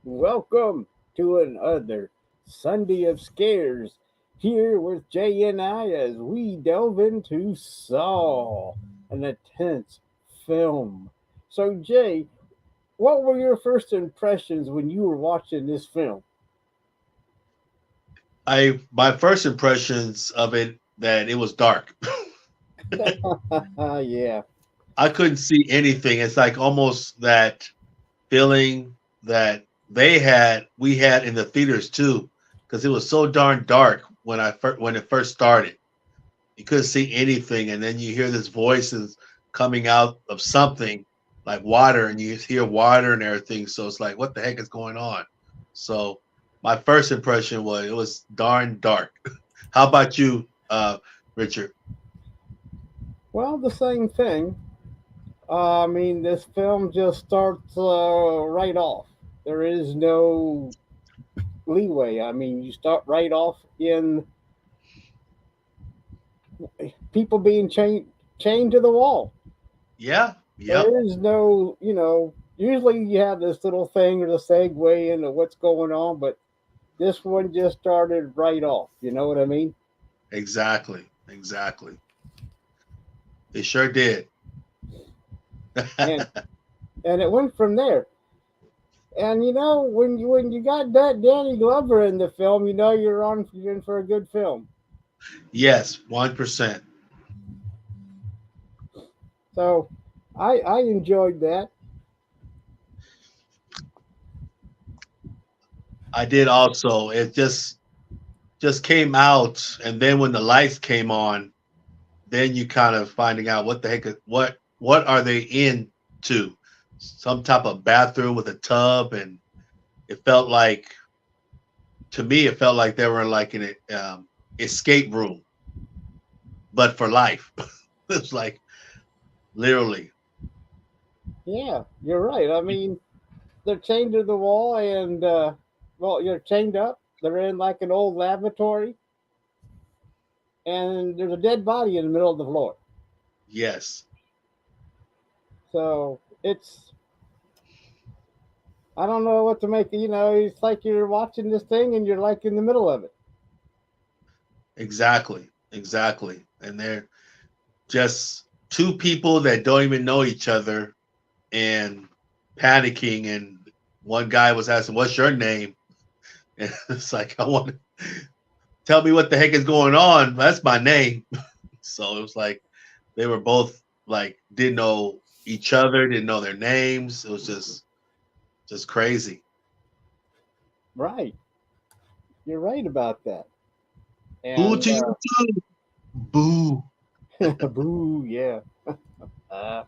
Welcome to another Sunday of Scares here with Jay and I as we delve into Saw, an intense film. So, Jay, what were your first impressions when you were watching this film? I my first impressions of it that it was dark. Yeah, I couldn't see anything. It's like almost that feeling that we had in the theaters too, because it was so darn dark when it first started. You couldn't see anything, and then you hear this voices coming out of something like water, and you hear water and everything. So it's like, what the heck is going on? So my first impression was it was darn dark. How about you, Richard? well, the same thing. This film just starts right off. There is no leeway. You start right off in people being chained to the wall. Yeah, yep, There is no, usually you have this little thing or the segue into what's going on, but this one just started right off. You know what I mean? exactly, exactly. It sure did. And and it went from there. And when you got that Danny Glover in the film, you're in for a good film. Yes, 1%. So I enjoyed that. I did also. It just came out, and then when the lights came on, then you kind of finding out what the heck what are they into? Some type of bathroom with a tub, and it felt like to me it felt like they were like in an escape room, but for life. It's like literally. Yeah, you're right. They're chained to the wall, and well, you're chained up. They're in like an old lavatory, and there's a dead body in the middle of the floor. Yes, So I don't know what to make. It's like you're watching this thing, and you're like in the middle of it. exactly, exactly. And they're just two people that don't even know each other and panicking. And one guy was asking, "What's your name?" And it's like, "I want to tell me what the heck is going on. That's my name." So it was like they were both like didn't know each other, didn't know their names. It was just crazy. Right. You're right about that. Boo And to you too. Boo. boo, yeah. Uh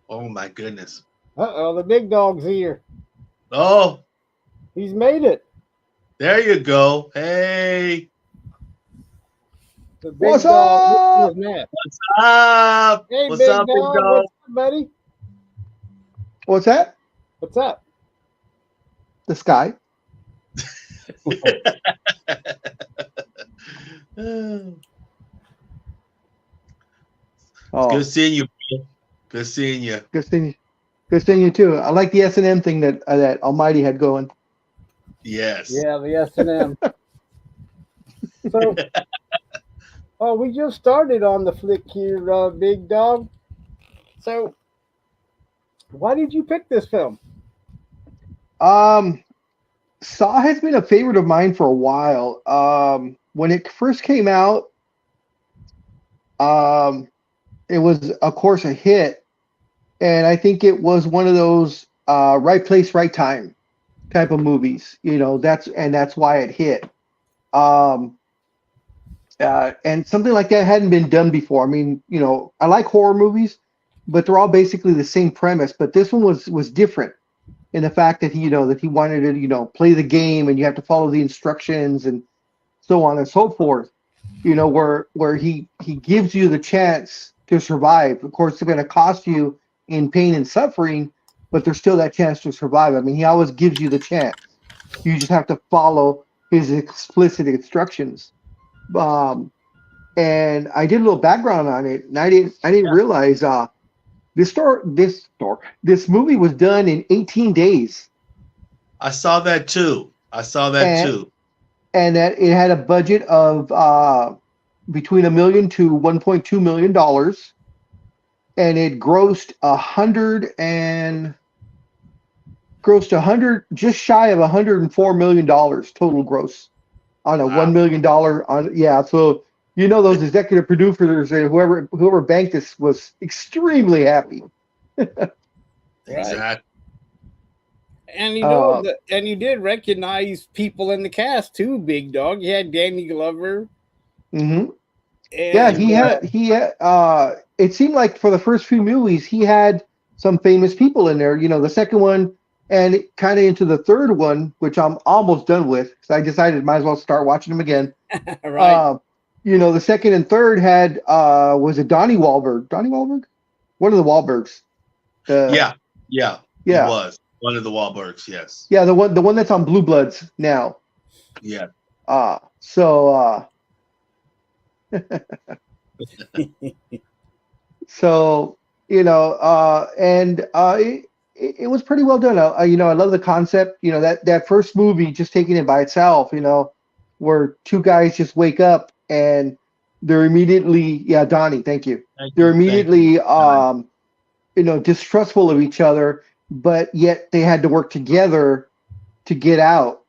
Oh my goodness. oh, the big dog's here. Oh, He's made it. there you go. Hey, The What's big dog missing his up? nap. what's up? Hey, What's big up, big dog, dog? what's up, buddy? What's that? What's up? The sky. It's good Oh, seeing you. Bro. Good seeing you. good seeing you. Good seeing you too. I like the S&M thing that Almighty had going. Yes. Yeah, the S&M. So, oh, we just started on the flick here, big dog. So, why did you pick this film? Um, Saw has been a favorite of mine for a while. When it first came out, um, it was of course a hit, and I think it was one of those right place, right time type of movies. That's why it hit. Um, and something like that hadn't been done before. I mean, I like horror movies, but they're all basically the same premise. But this one was different in the fact that he wanted to play the game, and you have to follow the instructions and so on and so forth. Where he gives you the chance to survive. Of course, it's going to cost you in pain and suffering, but there's still that chance to survive. I mean, he always gives you the chance. You just have to follow his explicit instructions. Um, and I did a little background on it, and I didn't realize this movie was done in 18 days, I saw that too. I saw that and too. that it had a budget of between $1 million to $1.2 million, and it grossed 100, just shy of $104 million total gross on a Wow. $1 million on. Yeah, so those executive producers and whoever banked this was extremely happy. Right. Exactly. And Uh, and you did recognize people in the cast too, Big Dog. You had Danny Glover, mhm. Yeah, and it seemed like for the first few movies he had some famous people in there. The second one and kind of into the third one, which I'm almost done with, because I decided might as well start watching them again. right. The second and third had was it Donnie Wahlberg? Donnie Wahlberg? One of the Wahlbergs. Yeah. Yeah. He Yeah. was one of the Wahlbergs. Yes. Yeah, the one that's on Blue Bloods now. Yeah. So so and it was pretty well done. I love the concept. That first movie, just taking it by itself. Where two guys just wake up and they're immediately, yeah, Donnie, thank you. Thank They're you. Thank you. immediately distrustful of each other, but yet they had to work together to get out.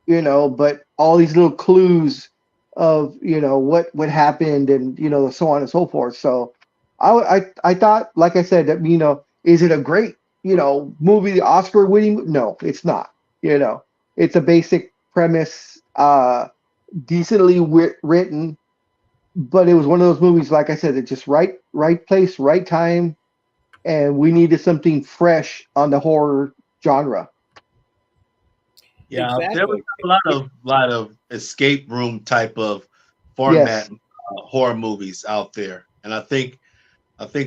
But all these little clues of what happened, and so on and so forth. So I thought, like I said, that is it a great movie, the Oscar winning? No, it's not. It's a basic premise, decently written, but it was one of those movies, like I said, that just right place, right time, and we needed something fresh on the horror genre. Yeah, there was Exactly. a lot of escape room type of format Yes, horror movies out there, and I think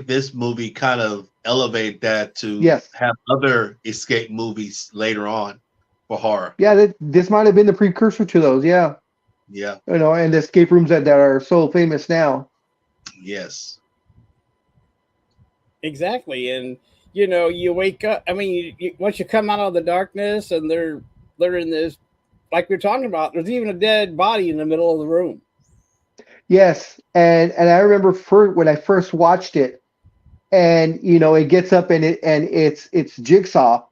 this movie kind of elevated that to yes. have other escape movies later on for horror. Yeah, this might have been the precursor to those. Yeah, Yeah. and the escape rooms that are so famous now. Yes. Exactly. And you wake up. I mean, once you come out of the darkness, and they're in this, like we're talking about. There's even a dead body in the middle of the room. Yes, and I remember when I first watched it, and it gets up and it's Jigsaw.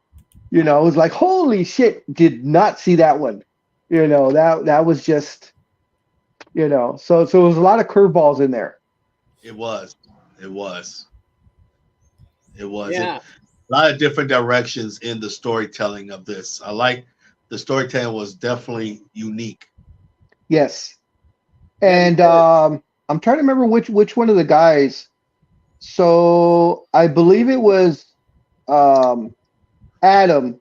It was like, holy shit! Did not see that one. That was just so it was a lot of curveballs in there. It was. It was. It was. Yeah. A lot of different directions in the storytelling of this. I like the storytelling was definitely unique. Yes, Yeah. and I'm trying to remember which one of the guys. So I believe it was um, Adam.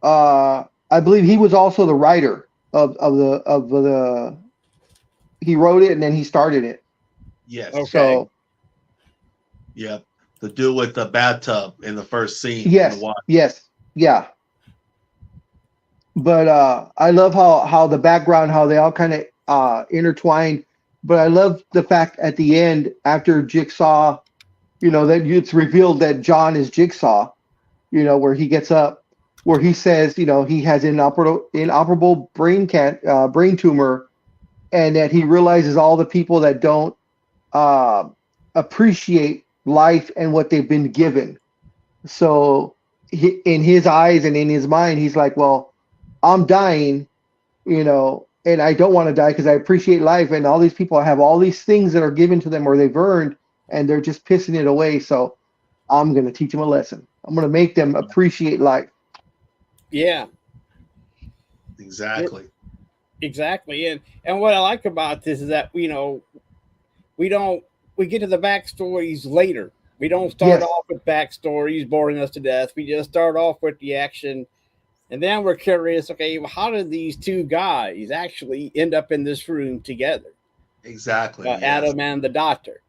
I believe he was also the writer of the. He wrote it and then he started it. Yes. Okay. So Yeah. The dude with the bathtub in the first scene in the yes, water. yes, yeah. But I love how the background, how they all kind of intertwine. But I love the fact at the end, after Jigsaw, that it's revealed that John is Jigsaw. Where he gets up, where he says, he has inoperable brain tumor, and that he realizes all the people that don't uh, appreciate life and what they've been given. So in his eyes and in his mind, he's like, well, I'm dying, and I don't want to die because I appreciate life. And all these people have all these things that are given to them or they've earned, and they're just pissing it away. So I'm going to teach them a lesson. I'm going to make them appreciate life. Yeah. Exactly. Exactly. And what I like about this is that we don't we get to the backstories later. We don't start Yes, off with backstories boring us to death. We just start off with the action, and then we're curious. Okay, well, how did these two guys actually end up in this room together? Exactly. Yes. Adam and the doctor,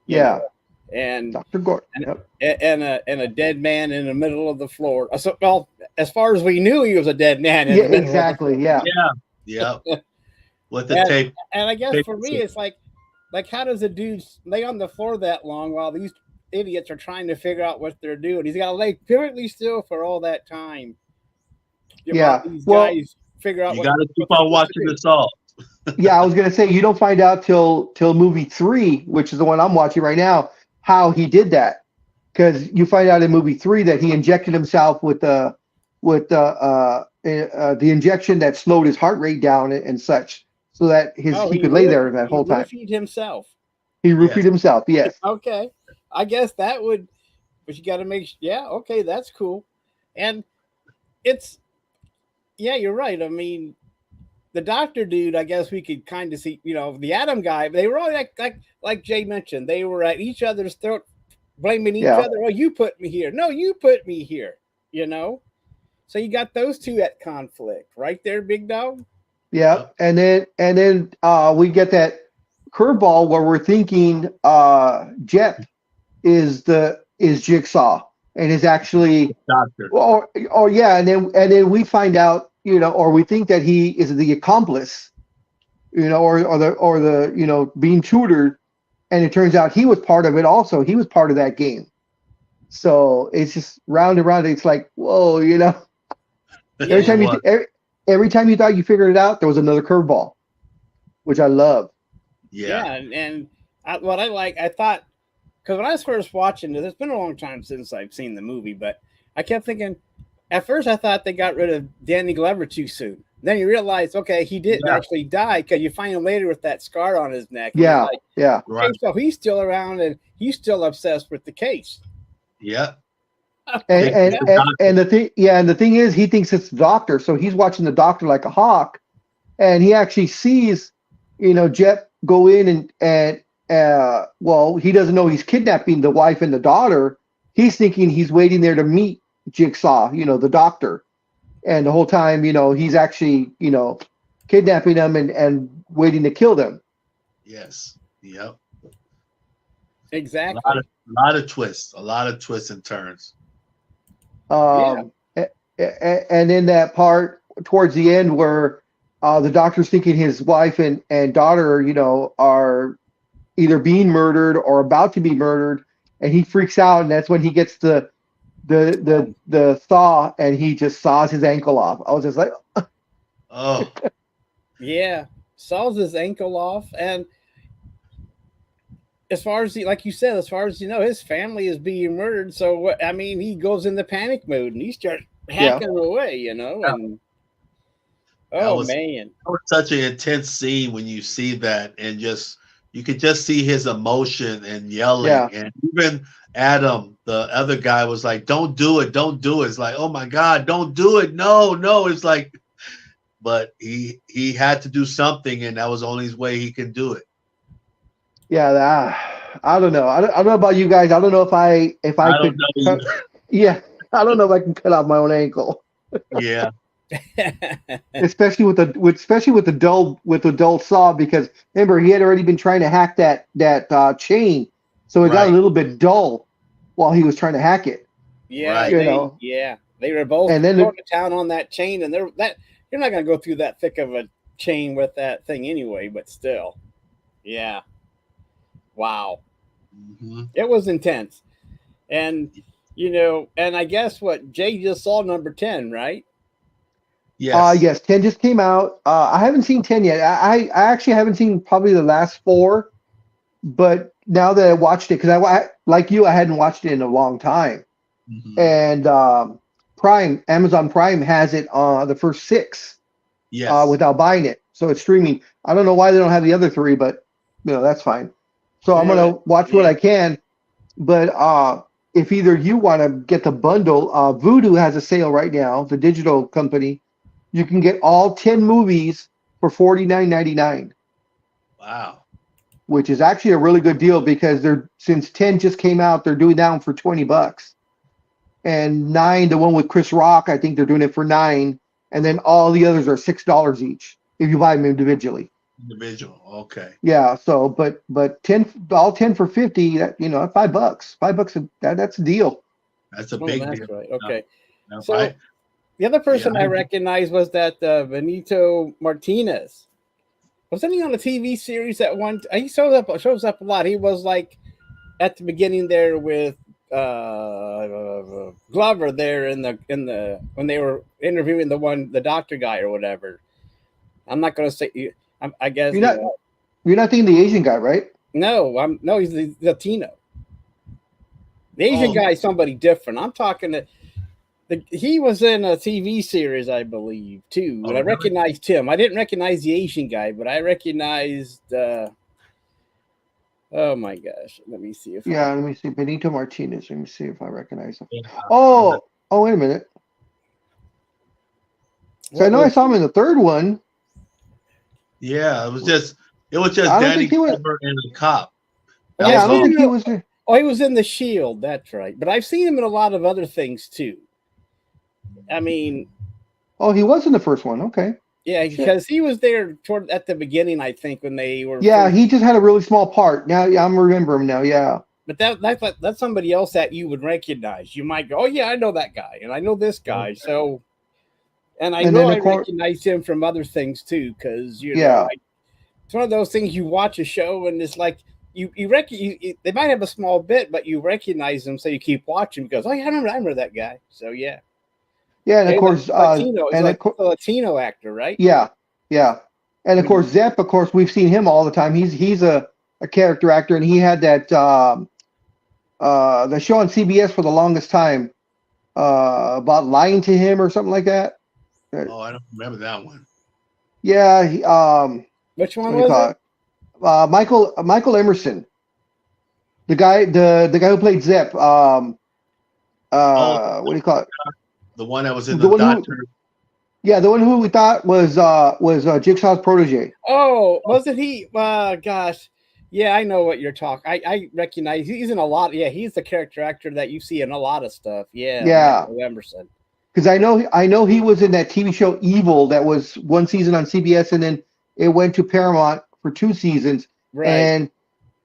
you yeah, know, and Dr. Gordon. and Yep. and a dead man in the middle of the floor. So, well, as far as we knew, he was a dead man in Yeah, the middle of the exactly. floor. Yeah. Yeah. Yep. With the And tape. and I guess tape for me, it's like like how does a dude lay on the floor that long while these idiots are trying to figure out what they're doing? He's got to lay perfectly still for all that time while Yeah. these Well, guys figure out You got to keep what they're on supposed to watching do. this all. yeah, I was gonna say you don't find out till movie 3, which is the one I'm watching right now, how he did that. Because you find out in movie 3 that he injected himself with the injection that slowed his heart rate down and such, so that Oh, he could lay there that he whole time. roofied himself. He Yes. roofied himself. Yes. Okay, I guess that would, but you got to make. Yeah, okay, that's cool, and it's yeah, you're right. I mean, the doctor dude, I guess we could kind of see, the Adam guy. They were all like Jay mentioned, they were at each other's throat, blaming each Yeah. other. Oh, you put me here. No, you put me here. You know. So you got those two at conflict, right there, big dog. Yeah. Yep. And then we get that curveball where we're thinking Jet is Jigsaw and is actually Doctor. or yeah, and then we find out, or we think that he is the accomplice, or the being tutored, and it turns out he was part of it also. He was part of that game. So it's just round and round. It's like, whoa. Every Yeah. time you every time you thought you figured it out, there was another curveball, which I love. Yeah, Yeah. and what I thought, because when I was first watching this, it's been a long time since I've seen the movie, but I kept thinking, at first I thought they got rid of Danny Glover too soon. Then you realize, okay, he didn't Yeah. actually die, because you find him later with that scar on his neck. And Yeah, like, yeah, okay, Right. so he's still around and he's still obsessed with the case. Yeah. and Think and it's the and, doctor. and the thing, yeah, and the thing is, he thinks it's the doctor, so he's watching the doctor like a hawk, and he actually sees, Jet go in and he doesn't know he's kidnapping the wife and the daughter. He's thinking he's waiting there to meet Jigsaw, the doctor, and the whole time, he's actually, kidnapping them and waiting to kill them. Yes. Yep. Exactly. A lot of twists. A lot of twists and turns. Yeah. And in that part towards the end where the doctor's thinking his wife and daughter, are either being murdered or about to be murdered, and he freaks out, and that's when he gets the saw, and he just saws his ankle off. I was just like, Oh, Yeah. Saws his ankle off. And as far as like you said, as far as his family is being murdered. So what? I mean, he goes into panic mode and he starts yeah, hacking away, and that oh was man, such an intense scene when you see that, and just you could just see his emotion and yeah, yelling, and even Adam, the other guy, was like, "Don't do it, don't do it." It's like, "Oh my God, don't do it, no, no." It's like, but he had to do something, and that was the only way he could do it. yeah. I don't know. I don't know about you guys. I don't know if I I don't could know cut. either. Yeah, I don't know if I can cut off my own ankle, Yeah, especially with the dull saw, because remember he had already been trying to hack that chain, so it got a right, little bit dull while he was trying to hack it. yeah, right. You know, they were both and then going to town on that chain, and you're not going to go through that thick of a chain with that thing anyway. But still, yeah, wow, Hmm. it was intense, and and I guess what Jay just saw number 10, right? Yes, yes, 10 just came out. I haven't seen 10 yet. I actually haven't seen probably the last four, but now that I watched it, because like you, I hadn't watched it in a long time. hmm, And Amazon Prime has it on the first six yes, without buying it, so it's streaming. I don't know why they don't have the other three, but that's fine. So I'm Yeah, gonna watch what yeah, I can. But if either you want to get the bundle, Vudu has a sale right now. The digital company, you can get all 10 movies for $49.99, wow, which is actually a really good deal, because since 10 just came out, they're doing that one for $20. And 9, the one with Chris Rock, I think they're doing it for 9, and then all the others are $6 each if you buy them individually. individual. Okay, Yeah, so but 10, all 10 for 50, that $5. $5, that's a deal. that's a oh, big that's deal. right. Uh, Okay, if so I, the other yeah, person I recognized was that Benito Martinez. wasn't he on a TV series that one? He shows up a lot. He was like at the beginning there with Glover there in the when they were interviewing the doctor guy or whatever. I'm not going to say. I guess you're not thinking the Asian guy, right? No, he's the Latino. The Asian guy is somebody different. I'm talking to. He was in a TV series, I believe, too. And I recognized him. I didn't recognize the Asian guy, but I recognized. Oh my gosh! Let me see if. Let me see Benito Martinez. Let me see if I recognize him. Oh, wait a minute. So I know I saw him in the third one. Yeah, it was just Danny Glover and the cop. I don't think he was. Oh, he was in The Shield. That's right. But I've seen him in a lot of other things too. I mean, he was in the first one. Okay. Yeah, because he was there at the beginning, I think, when they were. Yeah, he just had a really small part. Now I remember him now. Yeah. But that's somebody else that you would recognize. You might go, oh yeah, I know that guy, and I know this guy. So, and I recognize him from other things too, because know, it's one of those things you watch a show and it's like they might have a small bit, but you recognize them, so you keep watching because I remember that guy. So yeah. Yeah, and of course, a Latino actor, right? Yeah, and of course, Zepp. Of course, we've seen him all the time. He's a character actor, and he had that the show on CBS for the longest time about lying to him or something like that. Oh, I don't remember that one. Yeah, which one was it? Michael Emerson, the guy who played Zepp. What do you call it? The one that was in the doctor. The one who we thought was Jigsaw's protege. Oh, wasn't he? Gosh. Yeah, I know what you're talking. I recognize he's in a lot. Yeah, he's the character actor that you see in a lot of stuff. Yeah. Emerson. Because I know he was in that TV show Evil that was one season on CBS and then it went to Paramount for 2 seasons. Right. And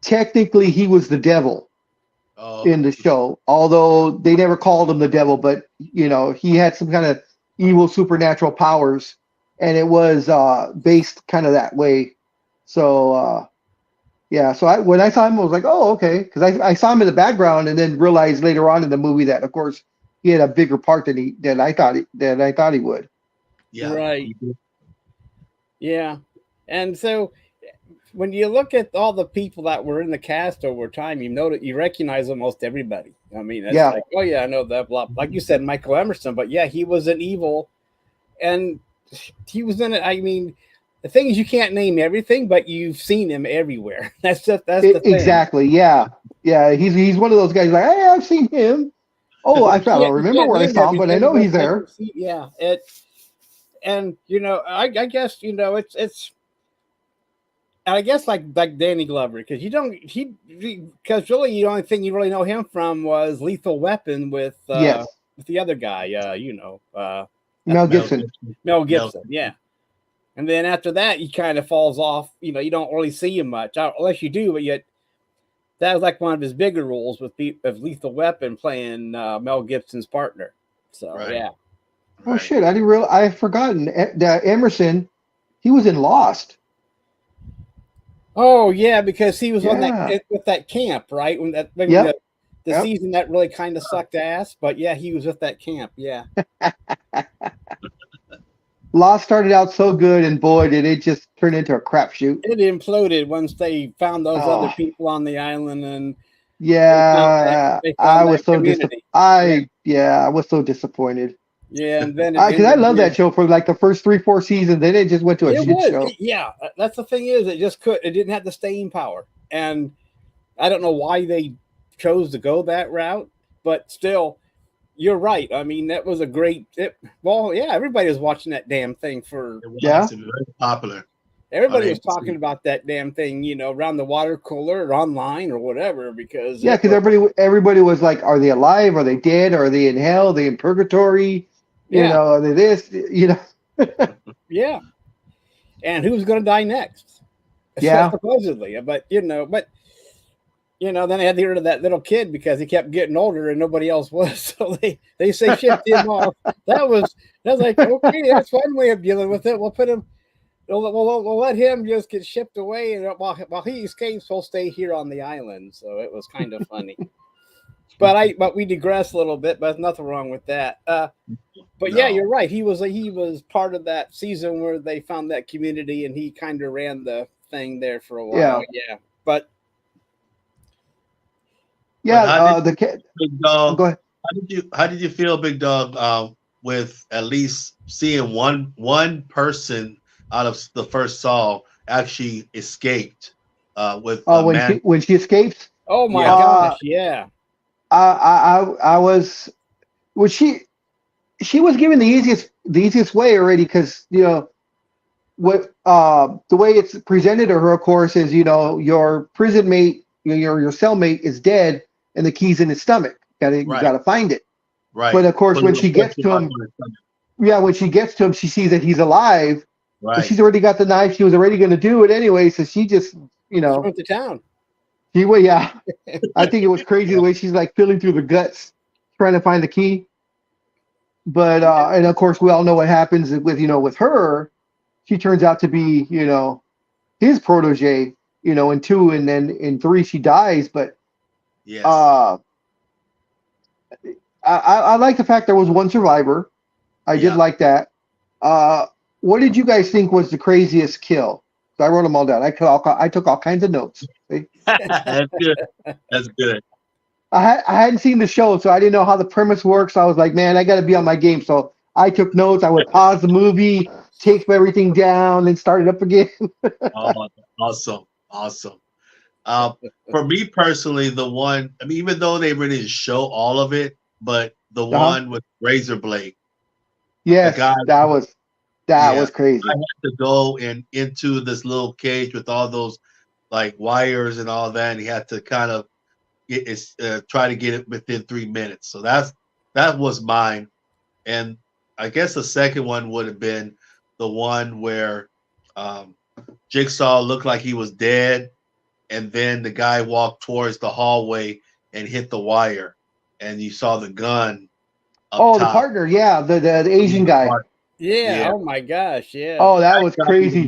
technically he was the devil. In the show, although they never called him the devil, but he had some kind of evil supernatural powers, and it was based kind of that way. So so when I saw him, I was like, oh, okay, because I saw him in the background, and then realized later on in the movie that, of course, he had a bigger part than I thought he would. Yeah, right. Yeah, and so. When you look at all the people that were in the cast over time, you know that you recognize almost everybody. I mean, it's like, oh yeah, I know that. Blah. Like you said, Michael Emerson, but yeah, he was an evil, and he was in it. I mean, the thing is, you can't name everything, but you've seen him everywhere. That's the thing. Exactly. Yeah. He's one of those guys like, hey, I've seen him. Oh, I don't remember where I saw him, but I know he's there. Yeah. And I guess it's. And I guess like Danny Glover, because because really the only thing you really know him from was Lethal Weapon with the other guy, Mel Gibson. Mel Gibson, yeah. And then after that, he kind of falls off. You don't really see him much, unless you do. But yet, that was like one of his bigger roles with Lethal Weapon, playing Mel Gibson's partner. So yeah. Oh shit! I didn't realize. I've forgotten that Emerson. He was in Lost. Oh yeah, because he was on with that camp, right? When the season that really kind of sucked ass, but yeah, he was with that camp. Yeah. Lost started out so good, and boy, did it just turn into a crapshoot. It imploded once they found those other people on the island, and I was so disappointed. I was so disappointed. Yeah, and then because I love that show for like the first 3-4 seasons, then it just went to a shit show. Yeah, that's the thing is, it didn't have the staying power, and I don't know why they chose to go that route, but still, you're right. I mean, that was a great. Everybody was watching that damn thing it was very popular. Everybody was talking about that damn thing, around the water cooler or online or whatever, because everybody was like, are they alive? Are they dead? Are they in hell? Are they in purgatory? Are they this? Yeah. And who's going to die next? Yeah. Supposedly, but then they had to get rid of that little kid because he kept getting older and nobody else was. So they shipped him off. That was like, okay, that's one way of dealing with it. We'll put him. we'll let him just get shipped away, and while he escapes, we'll stay here on the island. So it was kind of funny. But we digress a little bit, but nothing wrong with that. But yeah, you're right. He was part of that season where they found that community, and he kind of ran the thing there for a while. Yeah, but Big Dog, go ahead. How did you feel, Big Dog, with at least seeing one person out of the first Saw actually escaped with when she escapes? Oh my gosh, yeah. I was she was given the easiest way already, because what the way it's presented to her, of course, is your prison mate, your cellmate is dead and the key's in his stomach. You gotta find it. Right. But of course, when she gets to him, she sees that he's alive. Right. But she's already got the knife. She was already going to do it anyway, so she just she went to town. I think it was crazy the way she's like feeling through the guts trying to find the key. But and of course we all know what happens with her. She turns out to be his protege, in 2, and then in 3 she dies. But yes, I like the fact there was one survivor. I did like that. What did you guys think was the craziest kill? So I wrote them all down. I took all kinds of notes. That's good. That's good. I hadn't seen the show, so I didn't know how the premise works. I was like, man, I got to be on my game. So I took notes. I would pause the movie, take everything down, and start it up again. Oh, awesome. For me personally, the one, I mean, even though they really didn't show all of it, but the one with razor blade. Yes, that was crazy. I had to go into this little cage with all those like wires and all that, and he had to kind of try to get it within 3 minutes. So that was mine. And I guess the second one would have been the one where Jigsaw looked like he was dead, and then the guy walked towards the hallway and hit the wire, and you saw the gun. The partner, the Asian guy. Yeah. Oh my gosh. Yeah. Oh, that was crazy.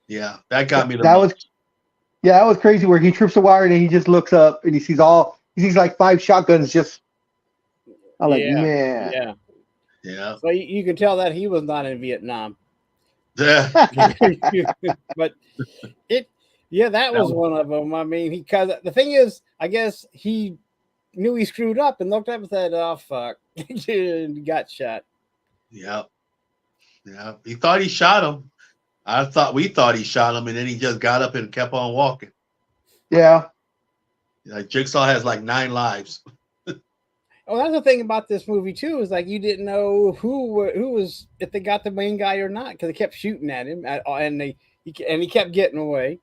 Yeah, that got me. That was crazy. Where he trips the wire and he just looks up and he sees like 5 shotguns. I'm like, man. Yeah. So you can tell that he was not in Vietnam. Yeah. But that was one of them. I mean, because the thing is, I guess he knew he screwed up and looked up and said, "Oh fuck," and got shot. Yep. Yeah. He thought he shot him. We thought he shot him, and then he just got up and kept on walking. Yeah. Like Jigsaw has like 9 lives. Oh, that's the thing about this movie too, is like you didn't know who was, if they got the main guy or not, because they kept shooting at him, and he kept getting away.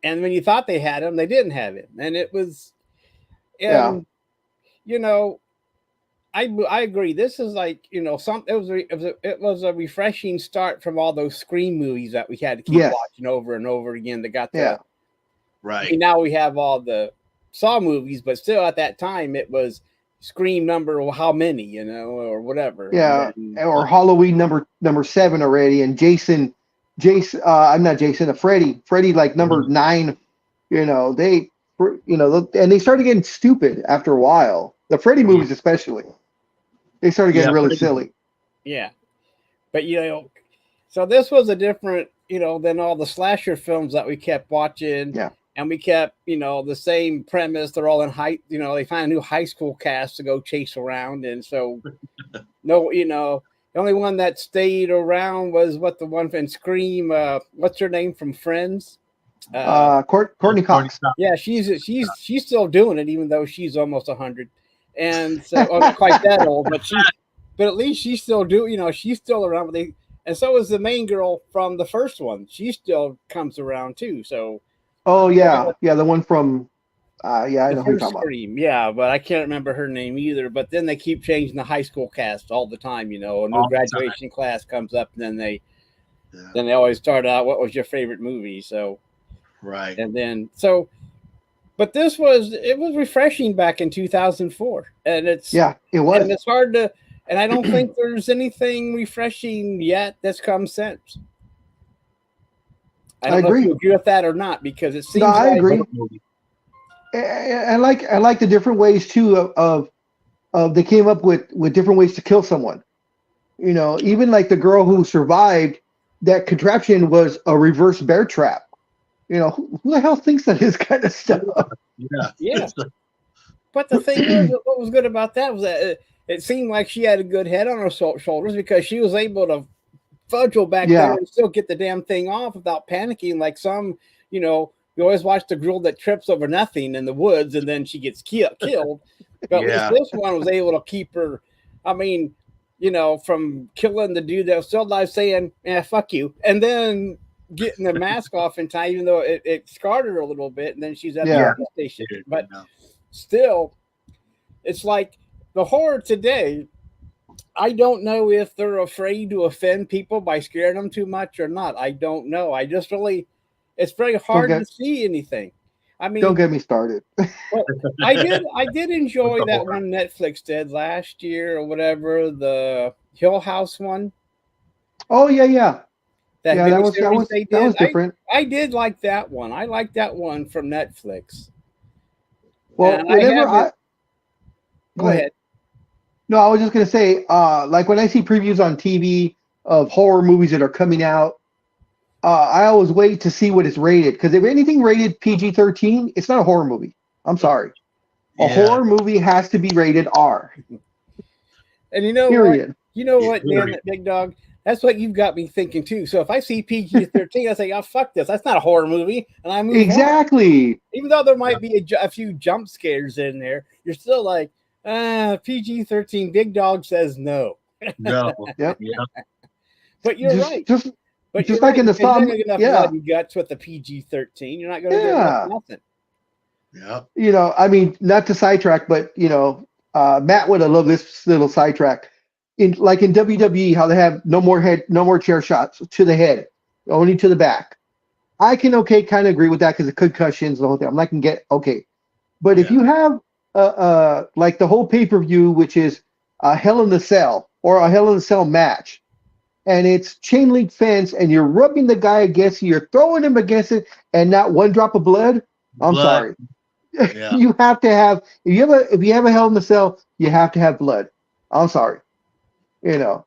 And when you thought they had him, they didn't have him, and it was, I agree. This is like it was a refreshing start from all those Scream movies that we had to keep watching over and over again. That got right. I mean, now we have all the Saw movies, but still at that time it was Scream number how many, or whatever. Yeah, or Halloween number 7 already, and I'm not Jason, Freddy like number 9. And they started getting stupid after a while. The Freddy movies especially. They started getting really silly. Yeah. But, so this was a different, than all the slasher films that we kept watching. Yeah. And we kept, the same premise. They're all in they find a new high school cast to go chase around. And so, the only one that stayed around was the one from Scream. What's her name from Friends? Courtney Cox. Yeah, she's still doing it, even though she's almost 100. And so, not quite that old, but at least she's still she's still around. And so is the main girl from the first one. She still comes around too. So, the one from, I know who you're talking Scream. Yeah, but I can't remember her name either. But then they keep changing the high school cast all the time. A new graduation class comes up, and then they always start out, "What was your favorite movie?" So, right, and then so. But it was refreshing back in 2004, and it was. And it's hard to, And I don't think there's anything refreshing yet that's come since. I I don't know if agree. you agree with that or not, because it No, seems I like agree. I like the different ways too of they came up with different ways to kill someone. You know, even like the girl who survived, that contraption was a reverse bear trap. You know, who the hell thinks of this kind of stuff? Yeah. yeah. But the thing is, what was good about that was that it seemed like she had a good head on her shoulders, because she was able to fudgel back there Yeah, and still get the damn thing off without panicking. Like some, you always watch the girl that trips over nothing in the woods and then she gets killed. But at least Yeah. this one was able to keep her. I mean, from killing the dude that was still alive, saying, "Yeah, fuck you," and then getting the mask off in time, even though it scarred her a little bit, and then she's at the yeah. police station. But Yeah. still, it's like the horror today. I don't know if they're afraid to offend people by scaring them too much or not. I don't know. I just really, it's very Don't hard to get see anything. I don't mean, get me started. well, I did With enjoy the that horror. one Netflix did last year or whatever, the Hill House one, Oh yeah, yeah, that yeah. miniseries they That did. was I different. I did like that one. I like that one from Netflix, Well, and I whenever haven't. I go Go ahead. ahead. No, I was just gonna say, like when I see previews on TV of horror movies that are coming out, I always wait to see what it's rated, because if anything rated PG-13, it's not a horror movie. I'm sorry. A Yeah. horror movie has to be rated R. And you know what? Period. You know Yeah. what, Dan, that big dog? That's what you've got me thinking too. So if I see PG-13, I say, "Oh, fuck this! That's not a horror movie," and I move on. Exactly. Even though there might be a few jump scares in there, you're still like, PG-13. Big dog says no. No. Yep. Yeah. But you're Just right. just But you're just like right, in the because you're not thumb. going to get enough blood Yeah. and guts with the PG-13. You're not going to get enough Yeah. nothing. Yeah. You know, I mean, not to sidetrack, but Matt would have loved this little sidetrack. In WWE, how they have no more chair shots to the head, only to the back. I can kind of agree with that because of concussions, the whole thing. I'm like, can get okay, but if Yeah. you have like the whole pay-per-view, which is a Hell in the Cell or a Hell in the Cell match, and it's chain link fence, and you're rubbing the guy against you, you're throwing him against it, and not one drop of blood. I'm Blood. sorry. Yeah. You have to have if you have a Hell in the Cell, you have to have blood. I'm sorry. You know,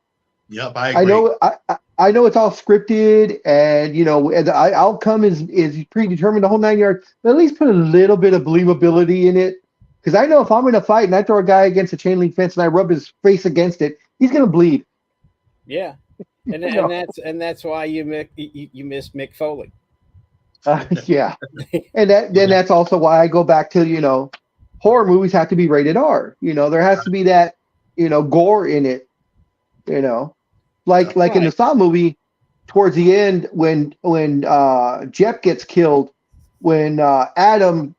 Yep. I I agree. know I know it's all scripted, and and the outcome is predetermined, the whole 9 yards. But at least put a little bit of believability in it, because I know if I'm in a fight and I throw a guy against a chain link fence and I rub his face against it, he's gonna bleed. Yeah, and You and know, that's why you miss Mick Foley. yeah. And that's also why I go back to horror movies have to be rated R. There has to be that gore in it. You know, Yeah. like in the Right. Saw movie, towards the end when Jeff gets killed, when Adam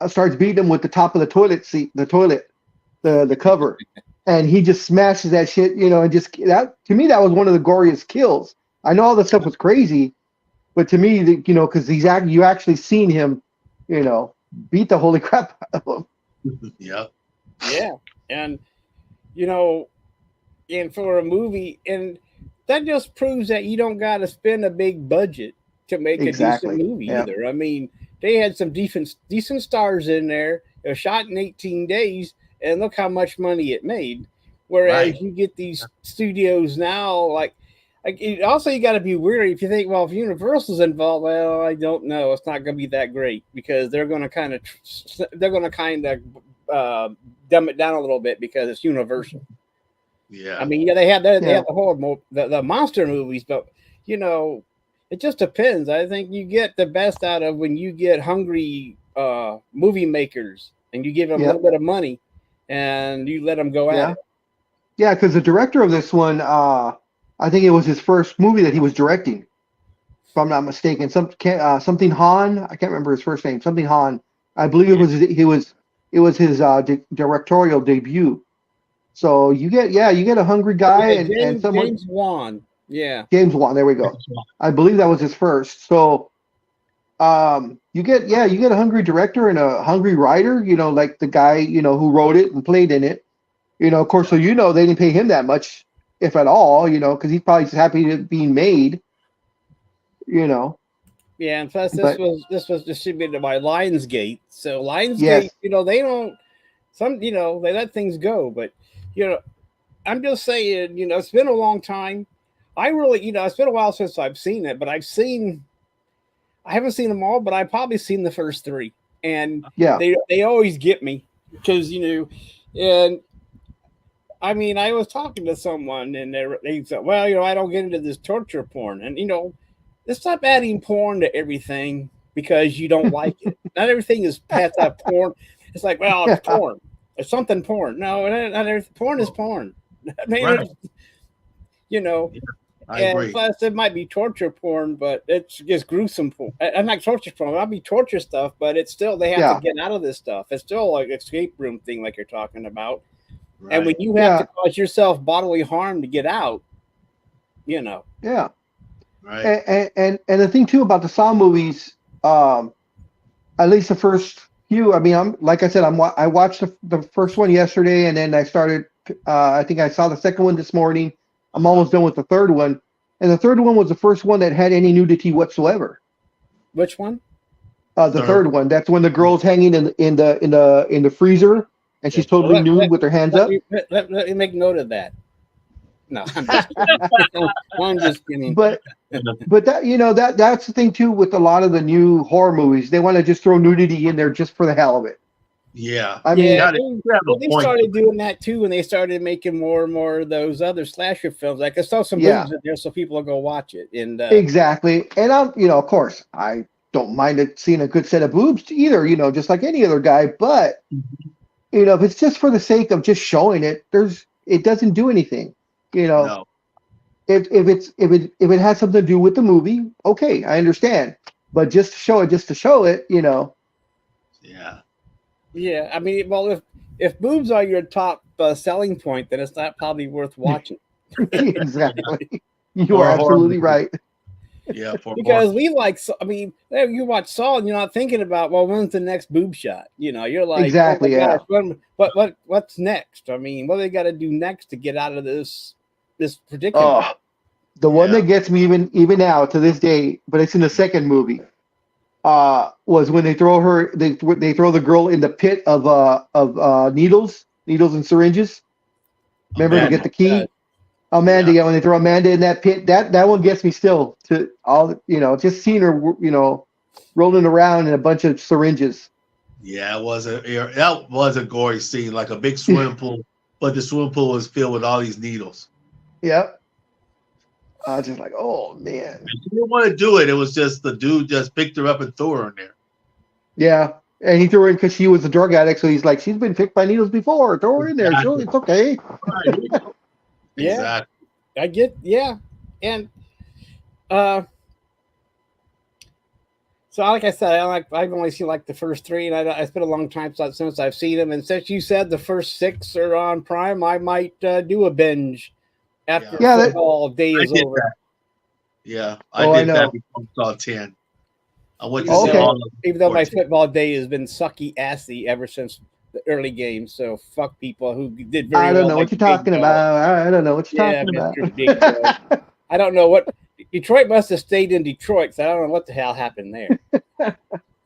starts beating him with the top of the toilet seat, the cover, and he just smashes that shit, and just that to me that was one of the goriest kills. I know all the stuff was crazy, but to me, because you actually seen him, beat the holy crap out of him. Yep. Yeah, and you know, and for a movie, and that just proves that you don't got to spend a big budget to make a decent Exactly. movie Yeah. either. I mean, they had some decent stars in there. It was shot in 18 days, and look how much money it made. Right. Whereas you get these studios now, also you got to be wary if you think, well, if Universal's involved, well, I don't know, it's not going to be that great, because they're going to dumb it down a little bit because it's Universal. I Yeah. mean, yeah, they Yeah. have the monster movies, but it just depends. I think you get the best out of when you get hungry movie makers and you give them a little Yep. bit of money and you let them go at Yeah. it. Yeah. Because the director of this one, I think it was his first movie that he was directing, if I'm not mistaken. Something Han. I can't remember his first name. Something Han. I believe it was his directorial debut. So you get a hungry guy Yeah, and someone. James Wan. Yeah, James Wan. There we go. I believe that was his first. So you get a hungry director and a hungry writer, like the guy, who wrote it and played in it, Of course, so they didn't pay him that much, if at all. Because he's probably just happy to being made. Yeah, and plus But this was distributed by Lionsgate. So Lionsgate, yes, they don't they let things go, but I'm just saying, it's been a long time. I really, it's been a while since I've seen it, but I haven't seen them all, but I've probably seen the first three, and yeah, they always get me because and I mean, I was talking to someone, and they said, "Well, I don't get into this torture porn," and stop adding porn to everything because you don't like it. Not everything is past that porn. It's like, well, it's porn. It's something porn. No, not everything. Porn is porn. I mean, Right. Yeah, I and agree. plus it might be torture porn, but it's just gruesome porn. I'm not torture porn. It might be torture stuff, but it's still they have to yeah, get out of this stuff. It's still like escape room thing, like you're talking about. And when Right. you have to yeah, cause yourself bodily harm to get out, you know. yeah. Right. And the thing too about the Saw movies, at least the first few. I mean, I'm like I said, I watched the first one yesterday, and then I started. I think I saw the second one this morning. I'm almost done with the third one, and the third one was the first one that had any nudity whatsoever. Which one? The Third. third one, that's when the girl's hanging in the freezer, and she's Well, totally nude with her hands let up. me let me make note of that. No, I'm just kidding. I'm just kidding. but but that's the thing too with a lot of the new horror movies. They want to just throw nudity in there just for the hell of it. Yeah. I You mean, Yeah, got it. You have a they point. started doing that too when they started making more and more of those other slasher films. Like I saw some yeah, boobs in there, so people will go watch it. And exactly. And of course, I don't mind seeing a good set of boobs either. Just like any other guy. But if it's just for the sake of just showing it, it doesn't do anything. You know, No. if it has something to do with the movie, okay, I understand. But just to show it. Yeah. yeah, I mean, well, if boobs are your top selling point, then it's not probably worth watching. Exactly. You For are a horror absolutely movie. right. Yeah. For horror. Because we like, I mean, you watch Saw and you're not thinking about, well, when's the next boob shot? You're like, oh my Exactly. Yeah. gosh, what's next? I mean, what do they got to do next to get out of this predicament? Oh, the one Yeah. that gets me even now to this day, but it's in the second movie. Was when they they throw the girl in the pit of needles and syringes. Remember to Amanda. get the key. God. Amanda, Yeah. yeah, when they throw Amanda in that pit, that one gets me still to all just seeing her rolling around in a bunch of syringes. Yeah. That was a gory scene, like a big swimming pool, but the swimming pool was filled with all these needles. Yep. I was just like, oh man. She didn't want to do it. It was just the dude just picked her up and threw her in there. Yeah. And he threw her in because she was a drug addict, so he's like, she's been picked by needles before. Throw her in there. Sure, Exactly. it's okay. Right. Yeah, Exactly. I get, yeah. And uh, so like I said, I've only seen like the first three, and it's been a long time since I've seen them. And since you said the first six are on Prime, I might do a binge after Yeah, football day I is did over. that. Yeah. I Oh, I did that know. before I saw 10. I went to Even see Okay. all of them. even though my 14. football day has been sucky assy ever since the early games. So fuck people who did very I don't well, know like what you're Big talking Dog. about. I don't know what you're Yeah, talking about. Mr. Big Dog. I don't know what Detroit must have stayed in Detroit, so I don't know what the hell happened there.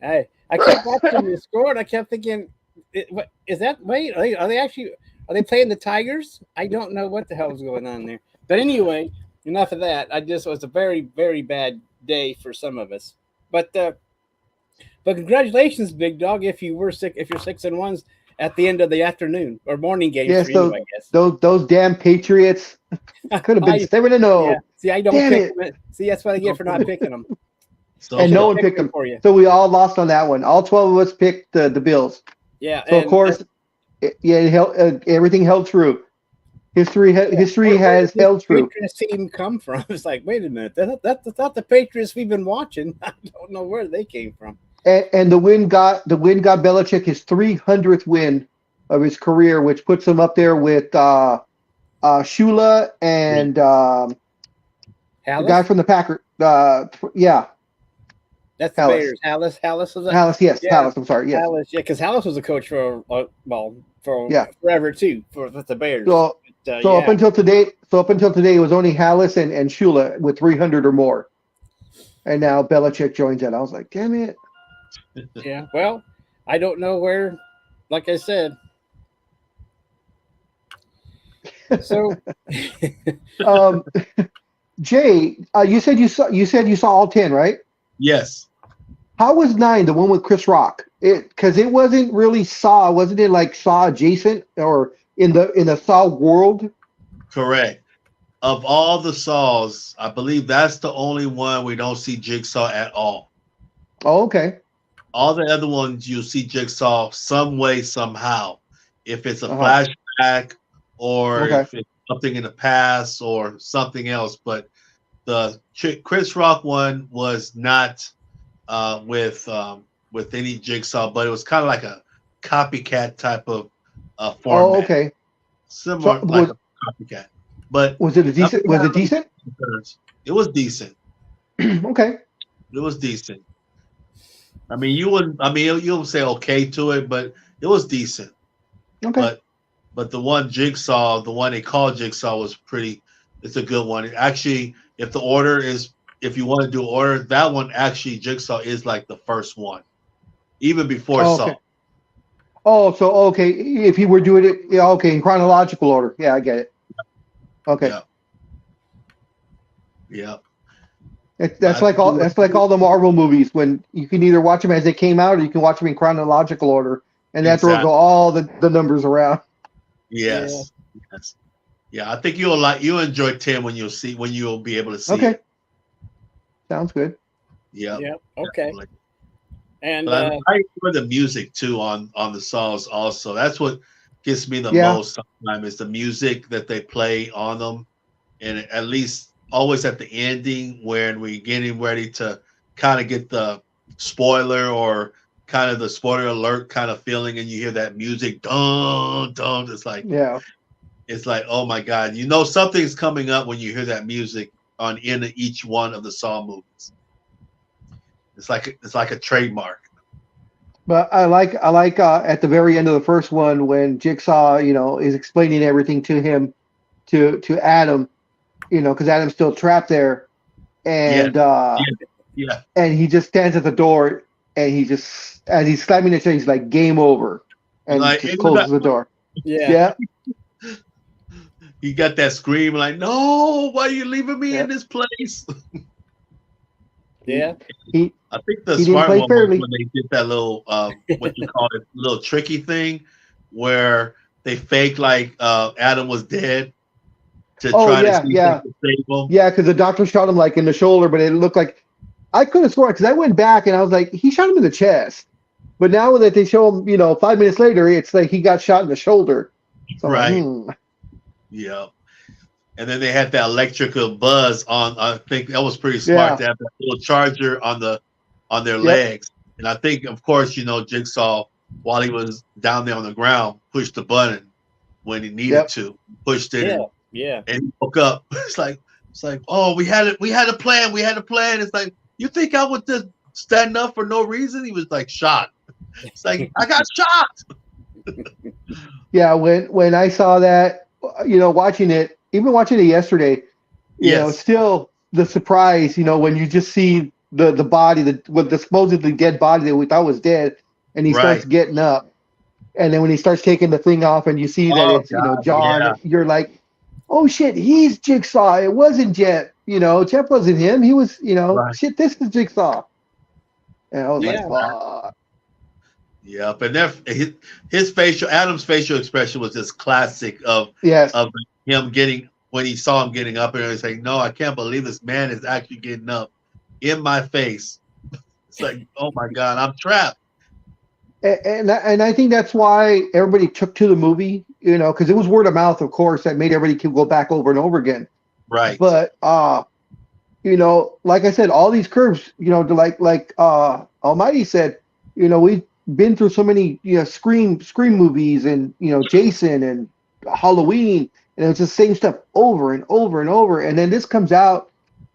I kept watching the score and I kept thinking, what is that? Wait, are they playing the Tigers? I don't know what the hell was going on there. But anyway, enough of that. It was a very, very bad day for some of us. But congratulations, Big Dog, if you're 6-1 at the end of the afternoon or morning games Yes, for you, I guess. those damn Patriots could have been 7-0. Yeah. See, I don't Damn pick it. them. See, that's what I get for not picking them. So And should no have one picked them. for you. So we all lost on that one. All 12 of us picked the Bills. Yeah, So of course, everything held true. History where has did this held true. Patriots team come from? It's like, wait a minute, that's not the Patriots we've been watching. I don't know where they came from. And the win got Belichick his 300th win of his career, which puts him up there with Shula and the guy Hallis? from the Packers. Yeah, That's the Hallis. Bears. Hallis was that? Hallis, yes, Yeah, Hallis. I'm sorry, yes, Hallis. Yeah, because Hallis was a coach for for yeah. forever too for with the Bears. So, But, so up yeah, until today, it was only Hallis and Shula with 300 or more, and now Belichick joins that. I was like, damn it. yeah. Well, I don't know where. Like I said, so um, Jay, you saw all 10, right? Yes, How was 9, the one with Chris Rock? Because it wasn't really Saw, wasn't it like Saw adjacent or in the Saw world? correct. Of all the Saws, I believe that's the only one we don't see Jigsaw at all. Oh, okay. All the other ones you see Jigsaw some way, somehow. If it's a Uh-huh. flashback or Okay. if it's something in the past or something else. But the Chris Rock one was not with any Jigsaw, but it was kind of like a copycat type of Oh, format, okay. So similar like a copycat. But was it a decent? nothing Was it happened. decent? It was decent. Okay. It was decent. I mean, you wouldn't. I mean, you would say okay to it, but it was decent. Okay. But the one Jigsaw, the one they call Jigsaw, was pretty. It's a good one. Actually, if you want to do order, that one actually Jigsaw is like the first one, even before Oh, Saw. okay. Oh, so okay. If you were doing it, yeah, okay, in chronological order. Yeah, I get it. Okay. Yeah, yeah. That's But like all the Marvel movies when you can either watch them as they came out or you can watch them in chronological order, and that's where go exactly. all the numbers around. yeah, Yes. Yes. Yeah. I think you'll enjoy 10 when you'll be able to see Okay, it. sounds good. Yeah. yeah. Okay, Definitely. and But I enjoy the music too on the songs also. That's what gets me the Yeah, most sometimes is the music that they play on them. And at least always at the ending when we're getting ready to kind of get the spoiler or kind of the spoiler alert kind of feeling and you hear that music dun dun yeah. it's like oh my god, you know something's coming up when you hear that music on in each one of the Saw movies. It's like a trademark. But I like at the very end of the first one when Jigsaw, is explaining everything to him to Adam, because Adam's still trapped there, Yeah, and yeah, yeah. he just stands at the door and he just as he's slamming the chair, he's like game over, and Like just closes the door. yeah, Yeah, he got that scream like, no, why are you leaving me yeah. in this place? He yeah, he I think the he didn't smart play one was fairly. when they did that little what you call it, little tricky thing where they faked like Adam was dead to Oh try to yeah, see if they yeah, could save him. yeah. Because the doctor shot him like in the shoulder, but it looked like I could have sworn because I went back and I was like, he shot him in the chest. But now that they show him, 5 minutes later, it's like he got shot in the shoulder. So I'm like, Right. Yeah. And then they had that electrical buzz on. I think that was pretty smart yeah, to have that little charger on their yep, legs. And I think, of course, Jigsaw, while he was down there on the ground, pushed the button when he needed yep. to, pushed it, yeah, and yeah, he woke up. It's like, oh, we had a plan, we had a plan. It's like, you think I would just stand up for no reason? He was like shot. It's like I got shot. Yeah, when I saw that, even watching it yesterday, Yes, still the surprise, when you just see the body, the supposedly dead body that we thought was dead, and he starts right. getting up, and then when he starts taking the thing off, and you see that Oh it's God, John, yeah, you're like, oh shit, he's Jigsaw. It wasn't Jet. Jet wasn't him. He was, right. shit. This is Jigsaw. And I was like, yeah, fuck. Yep, and his Adam's facial expression was just classic Yes. of him getting when he saw him getting up and he was like, "No, I can't believe this man is actually getting up in my face." It's like, "Oh my God, I'm trapped." And I think that's why everybody took to the movie, because it was word of mouth, of course, that made everybody go back over and over again. Right, But like I said, all these curves, Almighty said, we've been through so many, Scream movies and Jason and Halloween, and it's the same stuff over and over and over. And then this comes out,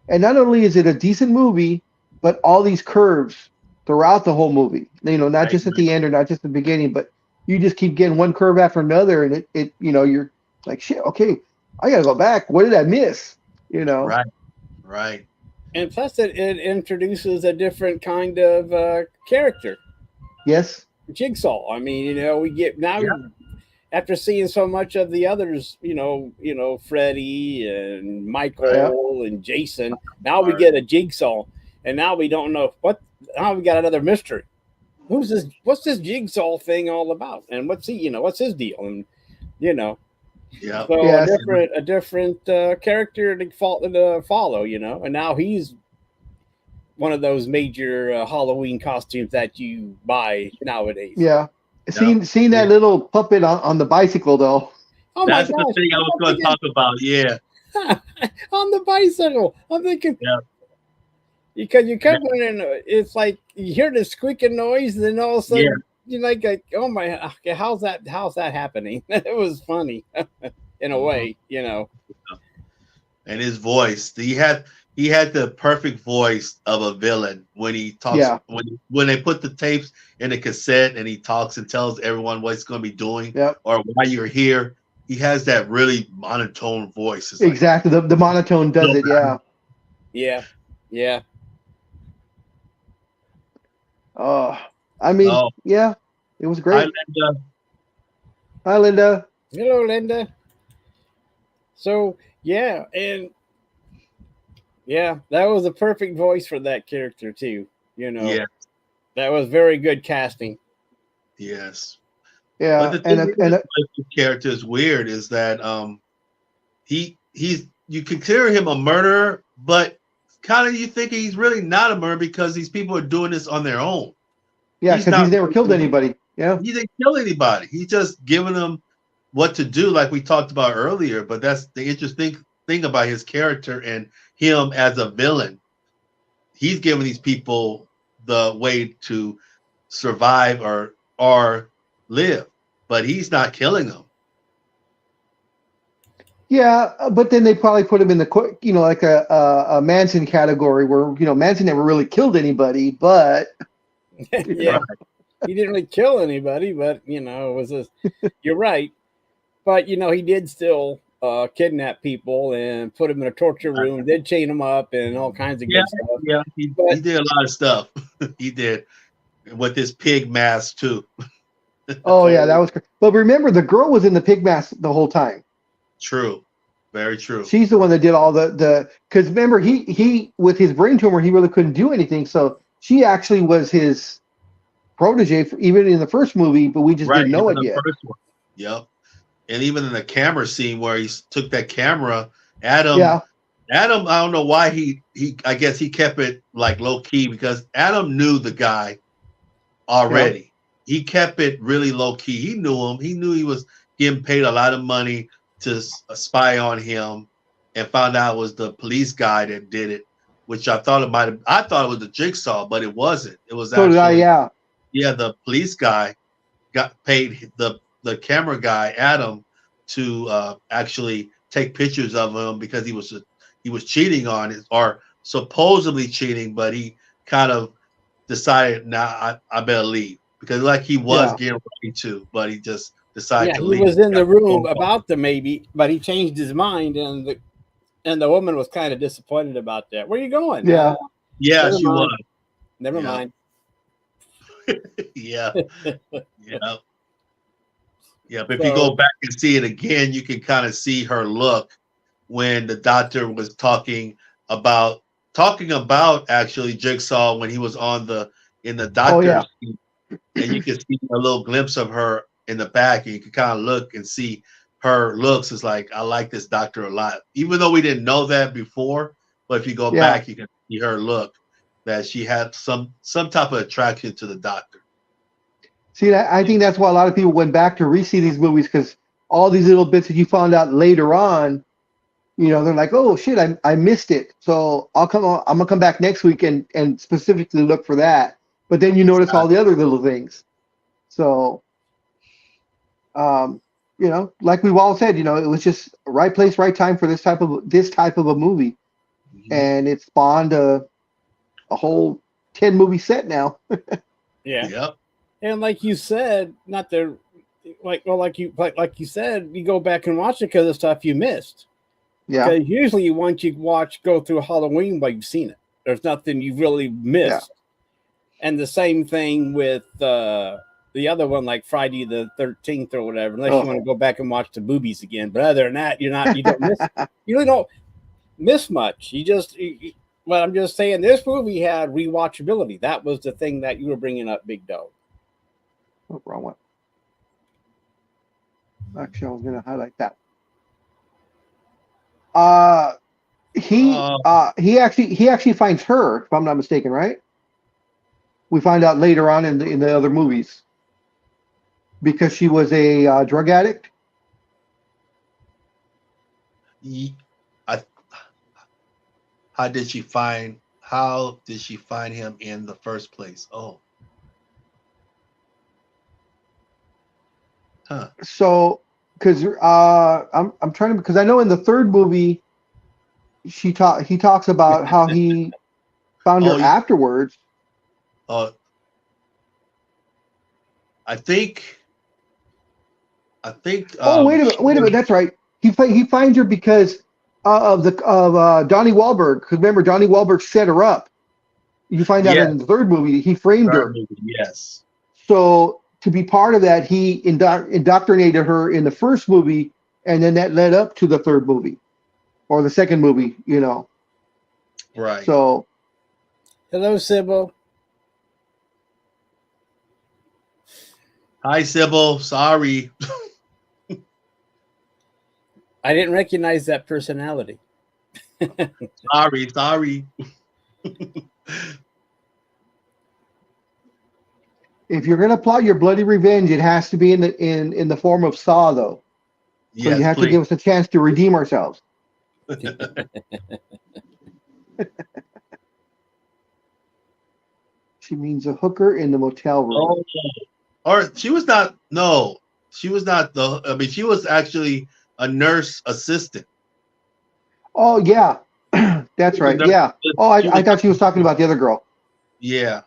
and not only is it a decent movie, but all these curves throughout the whole movie. You know, not I just at agree. the end or not just the beginning, but you just keep getting one curve after another, and it you know, you're like, shit, okay, I gotta go back. What did I miss? You know? Right, right. And plus, it introduces a different kind of character, Yes. Jigsaw. I mean, we get now Yeah, after seeing so much of the others, Freddy and right. Yeah. Michael and Jason. Now we Right. get a Jigsaw, and now we don't know what. Now we got another mystery. Who's this? What's this Jigsaw thing all about? And what's he? What's his deal? And you know, Yeah. so Yes. a different character to follow. And now he's one of those major Halloween costumes that you buy nowadays. Yeah. Yeah. Seeing Yeah. that little puppet on the bicycle though. Oh my That's the gosh! thing I was I'm going to thinking talk about. Yeah. on the bicycle. I'm thinking Yeah. because you Yeah. come in and it's like you hear the squeaking noise, and then all of a Yeah. sudden you're like, oh my, okay, how's that happening? It was funny in a Mhm. way. And his voice, he had the perfect voice of a villain when he talks Yeah. when they put the tapes in the cassette and he talks and tells everyone what he's going to be doing Yep. or why you're here. He has that really monotone voice. It's like, Exactly. The monotone does it. Yeah. Yeah, yeah. Oh, I mean, oh, yeah, it was hi great. Linda. Hi, Linda. Hello, Linda. So yeah, and yeah, that was a perfect voice for that character too. Yeah, That was very good casting. yes. But Yeah, the thing with and this character is weird is that he's you consider him a murderer, but kind of you think he's really not a murderer because these people are doing this on their own. yeah, He's because not he's never killed anybody. Yeah. he didn't kill anybody. He's just giving them what to do, like we talked about earlier. But that's the interesting thing about his character and him as a villain. He's giving these people the way to survive or live, but he's not killing them. Yeah, but then they probably put him in the like a Manson category where Manson never really killed anybody, but you Yeah, know, Right. he didn't really kill anybody, but it was a. You're right, but he did still kidnap people and put them in a torture room, did chain them up and all kinds of Yeah, good stuff. yeah. He But did a lot of stuff. He did with his pig mask too. oh yeah, that so was. But remember, the girl was in the pig mask the whole time. True. Very true. She's the one that did all the because remember he with his brain tumor he really couldn't do anything, so she actually was his protege even in the first movie, but we just Right. didn't know Even it the yet. first one. Yep. And even in the camera scene where he took that camera, Adam, Yeah, Adam, I don't know why he I guess he kept it like low key because Adam knew the guy yeah, already. He kept it really low key. He knew him. He knew he was getting paid a lot of money to spy on him, and found out it was the police guy that did it. Which I thought it might have. I thought it was the jigsaw, but it wasn't. It was so did I. actually Yeah, the police guy got paid the camera guy Adam to actually take pictures of him because he was cheating on it or supposedly cheating, but he kind of decided, nah, I better leave because like he was yeah. getting ready to, but he just decided yeah, to he leave. was in Got the the room phone call. about the maybe, but he changed his mind, and the woman was kind of disappointed about that. Where you going? Yeah. Yeah, Never she mind. was. Never Yeah, mind. yeah, yeah, yeah. But if you So go back and see it again, you can kind of see her look when the doctor was talking about actually Jigsaw when he was on the in the Oh yeah. doctor's seat, and you can see a little glimpse of her in the back, and you can kind of look and see her looks. It's like I like this doctor a lot, even though we didn't know that before. But if you go Yeah. back, you can see her look that she had some type of attraction to the doctor. See, I think that's why a lot of people went back to re-see these movies because all these little bits that you found out later on, they're like, oh shit, I missed it. So I'm gonna come back next week and specifically look for that. But then you notice all the other little things. So um, like we've all said, it was just right place, right time for this type of a movie, Mhm. and it spawned a whole 10 movie set now. Yeah. Yep. And like you said, not the like you said, you go back and watch it because of stuff you missed. Yeah, Because usually once you go through Halloween, but you've seen it. There's nothing you've really missed. Yeah. And the same thing with the other one, like Friday the 13th or whatever, unless you want to go back and watch the boobies again. But other than that, you don't miss. You really don't miss much. But I'm just saying, this movie had rewatchability. That was the thing that you were bringing up, Big Dog. Oh, wrong one. Actually, I was going to highlight that. He actually finds her, if I'm not mistaken, right? We find out later on in the other movies, because she was a drug addict. How did she find him in the first place? Oh. Huh. So, because I'm trying to, because I know in the third movie, he talks about how he found her afterwards. I think. Oh, wait a minute. That's right. He finds her because of Donnie Wahlberg. Because remember, Donnie Wahlberg set her up. You find out in the third movie he framed her. Yes. So to be part of that, he indoctrinated her in the first movie, and then that led up to the third movie or the second movie. Right. So. Hello, Sybil. Hi, Sybil. Sorry. I didn't recognize that personality. Sorry. If you're gonna plot your bloody revenge, it has to be in the form of Saw, though. So you have to give us a chance to redeem ourselves. She means a hooker in the motel room. Oh. Or she was not. No, she was not the. I mean, she was actually a nurse assistant. Oh yeah, that's right. Yeah. Oh, I thought she was talking about the other girl. Yeah.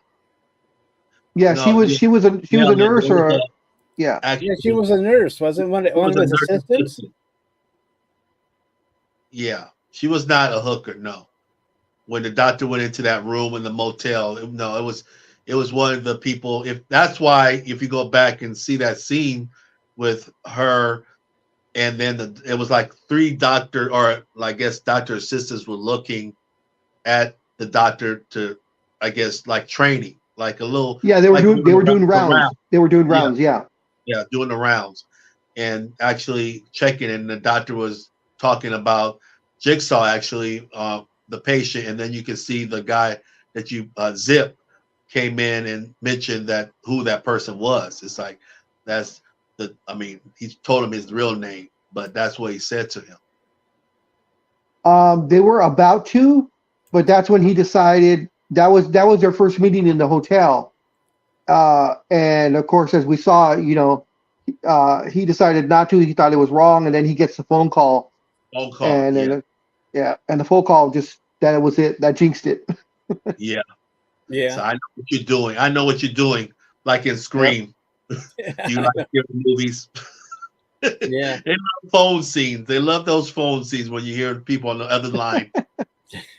Yeah, no, she was a nurse or yeah. Actually, yeah, she was a nurse, wasn't one of his assistants? Yeah, she was not a hooker. No. When the doctor went into that room in the motel, it was one of the people. If that's why, if you go back and see that scene with her, and then it was like three doctor, or I guess doctor assistants were looking at the doctor to, I guess, like training, like a little. Yeah, they were doing rounds. They were doing rounds. Yeah, doing the rounds, and actually checking. And the doctor was talking about Jigsaw, actually, the patient, and then you can see the guy that you Zip came in and mentioned that who that person was. It's like he told him his real name, but that's what he said to him. They were about to, but that's when he decided that was their first meeting in the hotel. And of course, as we saw, he decided not to. He thought it was wrong, and then he gets the phone call. And then, and the phone call that was it. That jinxed it. Yeah. So I know what you're doing. I know what you're doing. Like in Scream. Yep. Do you like scary movies? Yeah. They love phone scenes. They love those phone scenes when you hear people on the other line.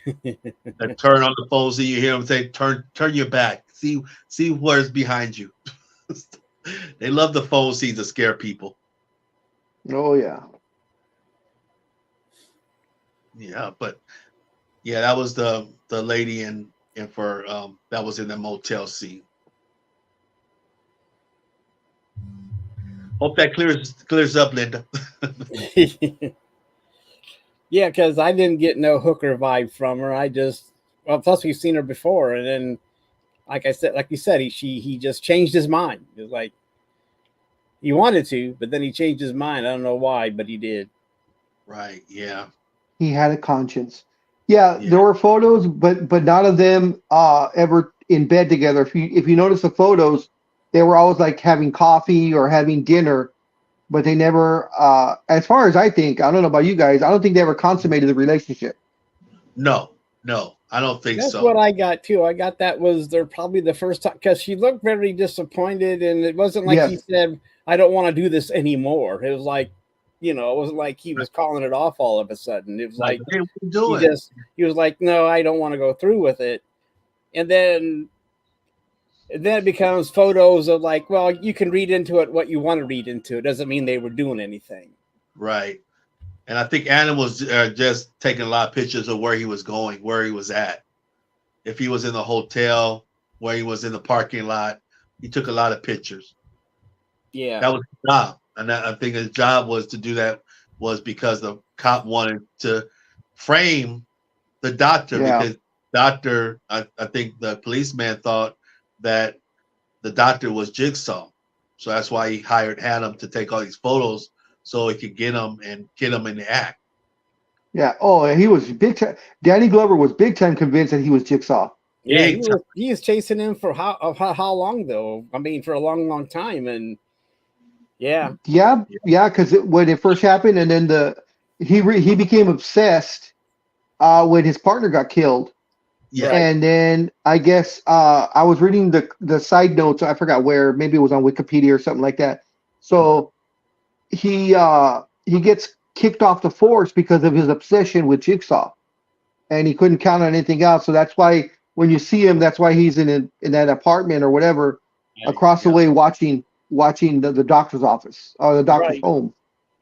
That turn on the phone, so you hear them say, "Turn your back. See where's behind you." They love the phone scenes to scare people. Oh yeah. Yeah, but yeah, that was the lady and for that was in the motel scene. Hope that clears up, Linda. Yeah, because I didn't get no hooker vibe from her. Plus we've seen her before, and then like you said, he just changed his mind. It was like he wanted to, but then he changed his mind. I don't know why, but he did. Right. Yeah. He had a conscience. Yeah, there were photos, but none of them ever in bed together. If you notice the photos, they were always like having coffee or having dinner, but they never, as far as I think, I don't know about you guys, I don't think they ever consummated the relationship. No. I don't think That's so. what I got too. I got that was their probably the first time because she looked very disappointed, and it wasn't like he Yes. said, "I don't want to do this anymore." It was like, it wasn't like he was calling it off all of a sudden. It was Like, like hey, what you doing? he was like, "No, I don't want to go through with it," and then it becomes photos of like, well, you can read into it what you want to read into. It doesn't mean they were doing anything. Right. And I think Anna was just taking a lot of pictures of where he was going, where he was at. If he was in the hotel, where he was in the parking lot, he took a lot of pictures. Yeah, That was his job. And I think his job was to do that was because the cop wanted to frame the doctor because doctor, I think the policeman thought that the doctor was Jigsaw. So that's why he hired Hannum to take all these photos so he could get him and get him in the act. Yeah. Oh, and he was big time. Danny Glover was big time convinced that he was Jigsaw. yeah. He was chasing him for how long though? I mean, for a long time, and yeah, Yeah, because when it first happened, and then he became obsessed when his partner got killed. Yeah. Right. And then I guess I was reading the side notes. I forgot where. Maybe it was on Wikipedia or something like that. So he gets kicked off the force because of his obsession with Jigsaw, and he couldn't count on anything else. So that's why when you see him, that's why he's in that apartment or whatever across the way watching the doctor's office or the doctor's Right. home.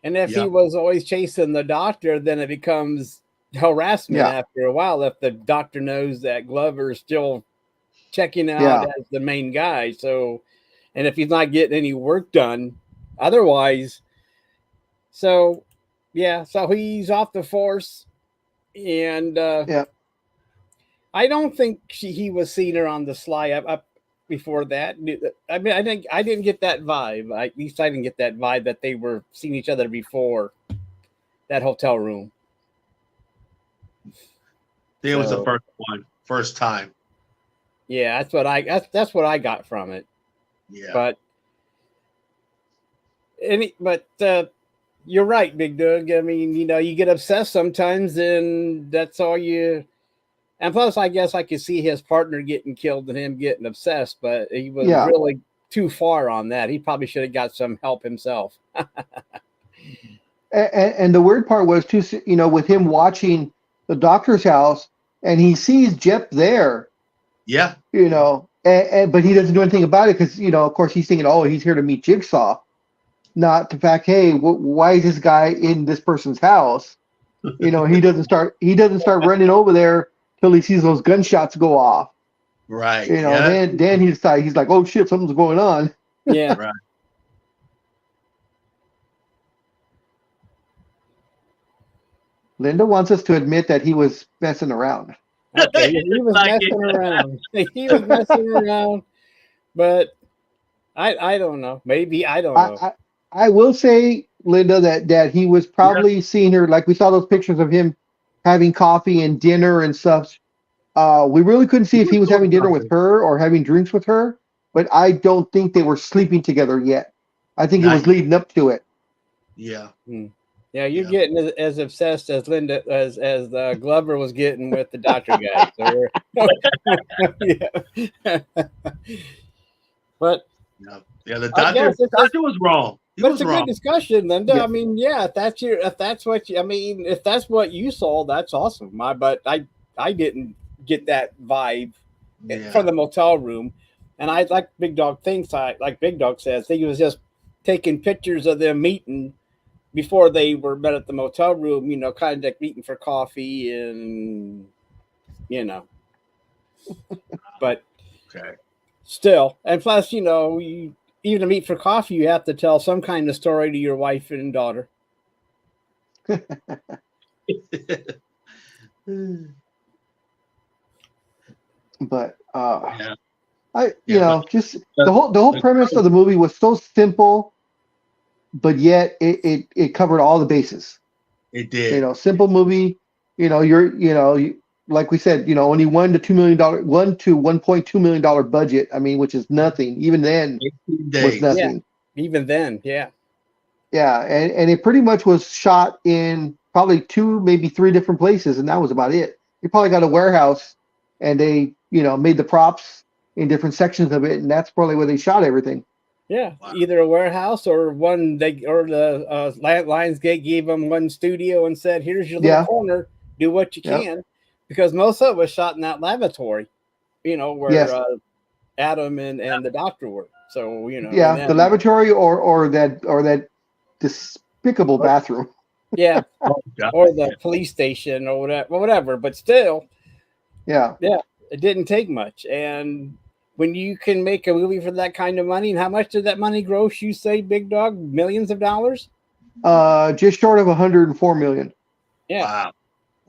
And if he was always chasing the doctor, then it becomes harassment after a while. If the doctor knows that Glover's still checking out as the main guy, so, and if he's not getting any work done, otherwise, so he's off the force, and I don't think he was seeing her on the sly up before that. I mean, I think I didn't get that vibe. At least I didn't get that vibe that they were seeing each other before that hotel room. It was the first time. Yeah, that's what I got from it. Yeah, but you're right, Big Doug. I mean, you get obsessed sometimes, and that's all you. And plus, I guess I could see his partner getting killed and him getting obsessed, but he was really too far on that. He probably should have got some help himself. And the weird part was too, with him watching the doctor's house, and he sees Jep there. Yeah. But he doesn't do anything about it because, of course, he's thinking, oh, he's here to meet Jigsaw, not the fact, hey, why is this guy in this person's house? He doesn't start running over there till he sees those gunshots go off. Right. Then he decides, he's like, oh shit, something's going on. Yeah. Right. Linda wants us to admit that he was messing around. Okay, he was messing around. He was messing around, but I don't know. Maybe I don't know. I will say, Linda, that he was probably seeing her, like we saw those pictures of him having coffee and dinner and stuff. We really couldn't see if he was having dinner with her or having drinks with her, but I don't think they were sleeping together yet. I think it was leading up to it. Yeah. Yeah, you're getting as obsessed as Linda as Glover was getting with the doctor guy. So But the doctor was wrong. But it's a good discussion, Linda. I mean, if that's what you saw, that's awesome. But I didn't get that vibe from the motel room, and I like Big Dog thinks. Like Big Dog says, he was just taking pictures of them meeting before they were met at the motel room. Kind of like meeting for coffee and but still, and plus, even to meet for coffee, you have to tell some kind of story to your wife and daughter. But just the whole premise of the movie was so simple, but yet it covered all the bases. It did. Simple movie. Like we said, only $1 to $1.2 million budget. I mean, which is nothing. Even then, was nothing. Yeah, even then, yeah. Yeah, and it pretty much was shot in probably 2, maybe 3 different places, and that was about it. He probably got a warehouse, and they made the props in different sections of it, and that's probably where they shot everything. Yeah, either a warehouse or the Lionsgate gave them one studio and said, "Here's your little Yeah. corner. Do what you Yep. can," because most of it was shot in that lavatory, where Yes. Adam and the doctor were. So and Yeah, then, the laboratory or that despicable bathroom. yeah, Oh, God. or the police station or whatever. But still, Yeah. it didn't take much. And when you can make a movie for that kind of money, and how much did that money gross? You say, Big Dog, millions of dollars? Just short of 104 million Yeah. Wow.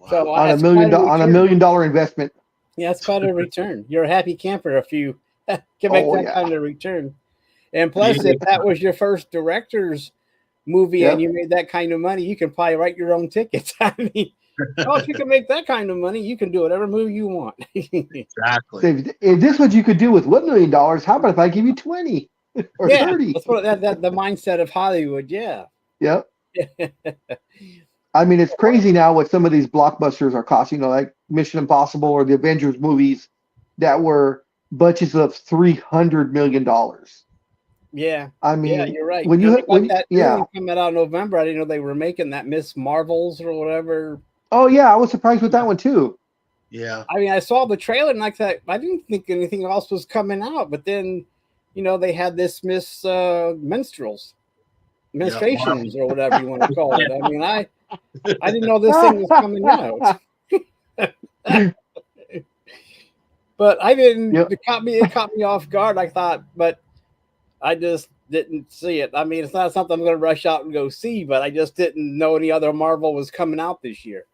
So on that's $1 million investment. Yeah, that's quite a return. You're a happy camper if you can make Oh, that yeah. kind of return. And plus, Yeah. if that was your first director's movie Yep. and you made that kind of money, you can probably write your own tickets. I mean, if you can make that kind of money, you can do whatever movie you want. Exactly. If this is what you could do with $1 million, how about if I give you 20 or Yeah, 30? that's what that the mindset of Hollywood. Yeah. Yep. I mean, it's crazy now what some of these blockbusters are costing, like Mission Impossible or the Avengers movies that were budgets of $300 million. Yeah. I mean, Yeah, you're right. when They you got that new yeah. one coming out in November. I didn't know they were making that Miss Marvels or whatever. Oh yeah, I was surprised with that one too. Yeah. I mean, I saw the trailer and like that. I didn't think anything else was coming out, but then, they had this Miss Menstruations or whatever you want to call it. I mean, I didn't know this thing was coming out. But I didn't. Yep. It caught me off guard. I thought, but I just didn't see it. I mean, it's not something I'm going to rush out and go see, but I just didn't know any other Marvel was coming out this year.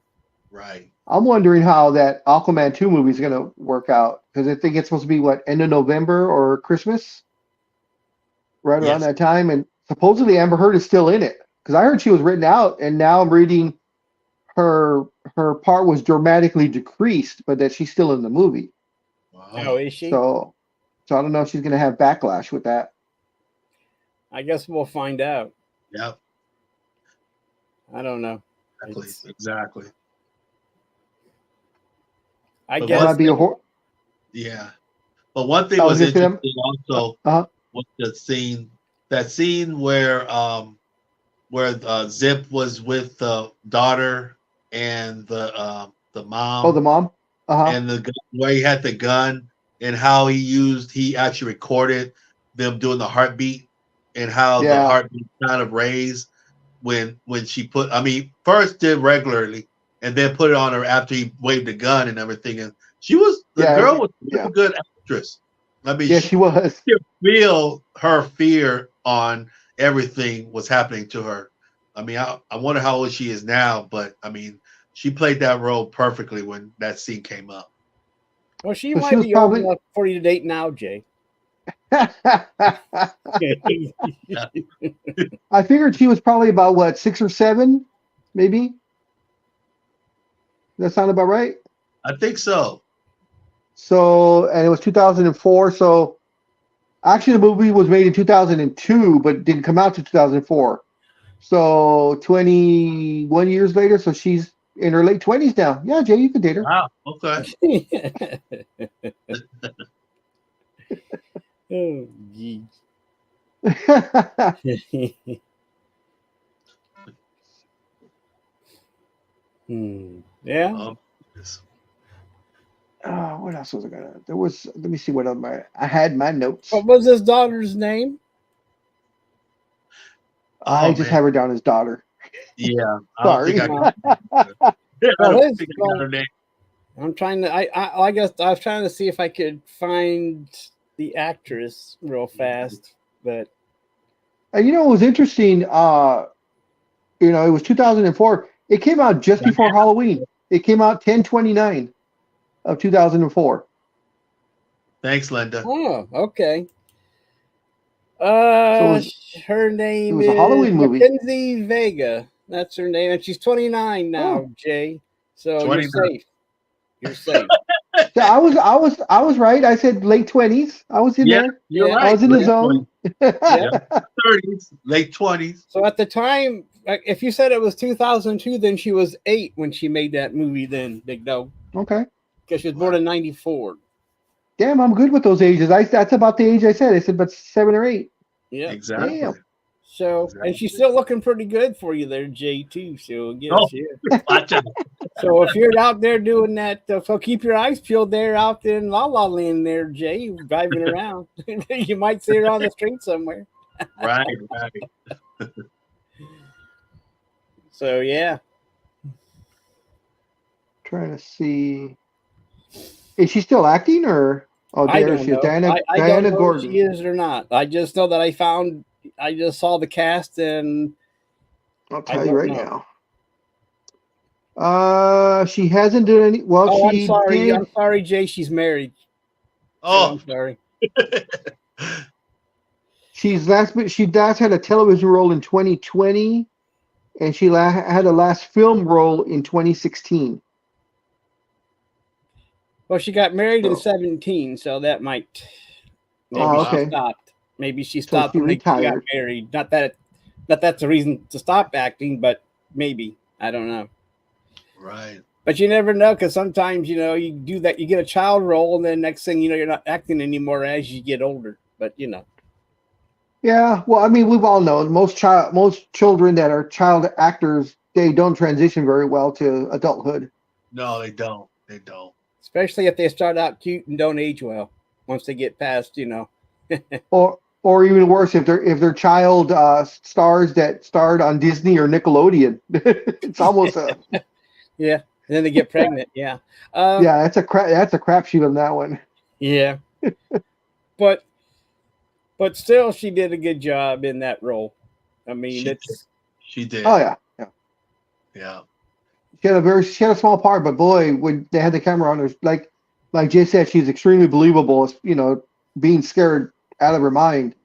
Right. I'm wondering how that Aquaman 2 movie is going to work out, because I think it's supposed to be end of November or Christmas, right around Yes. that time, and supposedly Amber Heard is still in it, because I heard she was written out, and now I'm reading her part was dramatically decreased, but that she's still in the movie. Wow. Oh, is she? So I don't know if she's going to have backlash with that. I guess we'll find out. Yep. I don't know. Exactly. I But guess Might be a Yeah. But one thing I was was gonna say interesting also Uh-huh. was that scene where Zip was with the daughter and the mom. Oh, the mom. And where he had the gun and how he actually recorded them doing the heartbeat and how the heartbeat kind of raised when she first did regularly and then put it on her after he waved the gun and everything. And the girl was a good actress. I mean, she was. You could feel her fear on everything was happening to her. I mean, I wonder how old she is now, but I mean, she played that role perfectly when that scene came up. Well, she might be old enough for you to date now, Jay. I figured she was probably about 6 or 7, maybe. That sound about right? I think so. So, and it was 2004. So, actually, the movie was made in 2002, but didn't come out to 2004. So, 21 years later. So she's in her late 20s now. Yeah, Jay, you could date her. Wow. Okay. Oh, geez. Yeah. What else was I gonna? There was. Let me see what I had my notes. What was his daughter's name? I just have her down as daughter. Yeah. Sorry. I'm trying to. I guess I was trying to see if I could find the actress real fast, but. And it was interesting. It was 2004. It came out just before Halloween. It came out 10/29 of 2004. Thanks, Linda. Oh, okay. Her name is a Halloween movie. Mackenzie Vega. That's her name, and she's 29 now, Jay. So 29. You're safe. You're safe. Yeah, I was right. I said late 20s. I was in there. You're right. I was in the zone. 30s, late 20s. So at the time, if you said it was 2002, then she was 8 when she made that movie. Then, Big Dog. Okay. because she was born in '94. Damn, I'm good with those ages. That's about the age I said. I said about 7 or 8. Yeah. Exactly. Damn. So, and Exactly. she's still looking pretty good for you there, Jay, too. So, Oh, yes, yeah. watch out. So, if you're out there doing that, so keep your eyes peeled there out in La La Land there, Jay, driving around. You might see her on the street somewhere. Right, right. So, yeah. Trying to see. Is she still acting or? Oh, I there don't she is. know. Diana I don't Diana know if she Gordon. is or not. I just know that I just saw the cast and I'll I tell you don't right know. now. She hasn't done any. Well, Oh, I'm she sorry. I'm did. sorry, Jay. She's married. So Oh, I'm sorry. She last had a television role in 2020, and she had a last film role in 2016. Well, she got married in So, 17, so that might maybe oh, she wow. okay. stopped. Maybe she So stopped she when she got retired. married. Not that's a reason to stop acting, but maybe. I don't know. Right. But you never know because sometimes you do that. You get a child role, and then next thing you know, you're not acting anymore as you get older. But Yeah. Well, I mean, we've all known most children that are child actors, they don't transition very well to adulthood. No, they don't. They don't. especially if they start out cute and don't age well once they get past. Or even worse, if they're child stars that starred on Disney or Nickelodeon. It's almost a Yeah. And then they get pregnant. Yeah. Uh, yeah. That's a crapshoot on that one. yeah. But still, she did a good job in that role. I mean, She did. it's She Oh did. yeah. Yeah. Yeah. She had a small part, but boy, when they had the camera on her, like Jay said, she's extremely believable. Being scared out of her mind.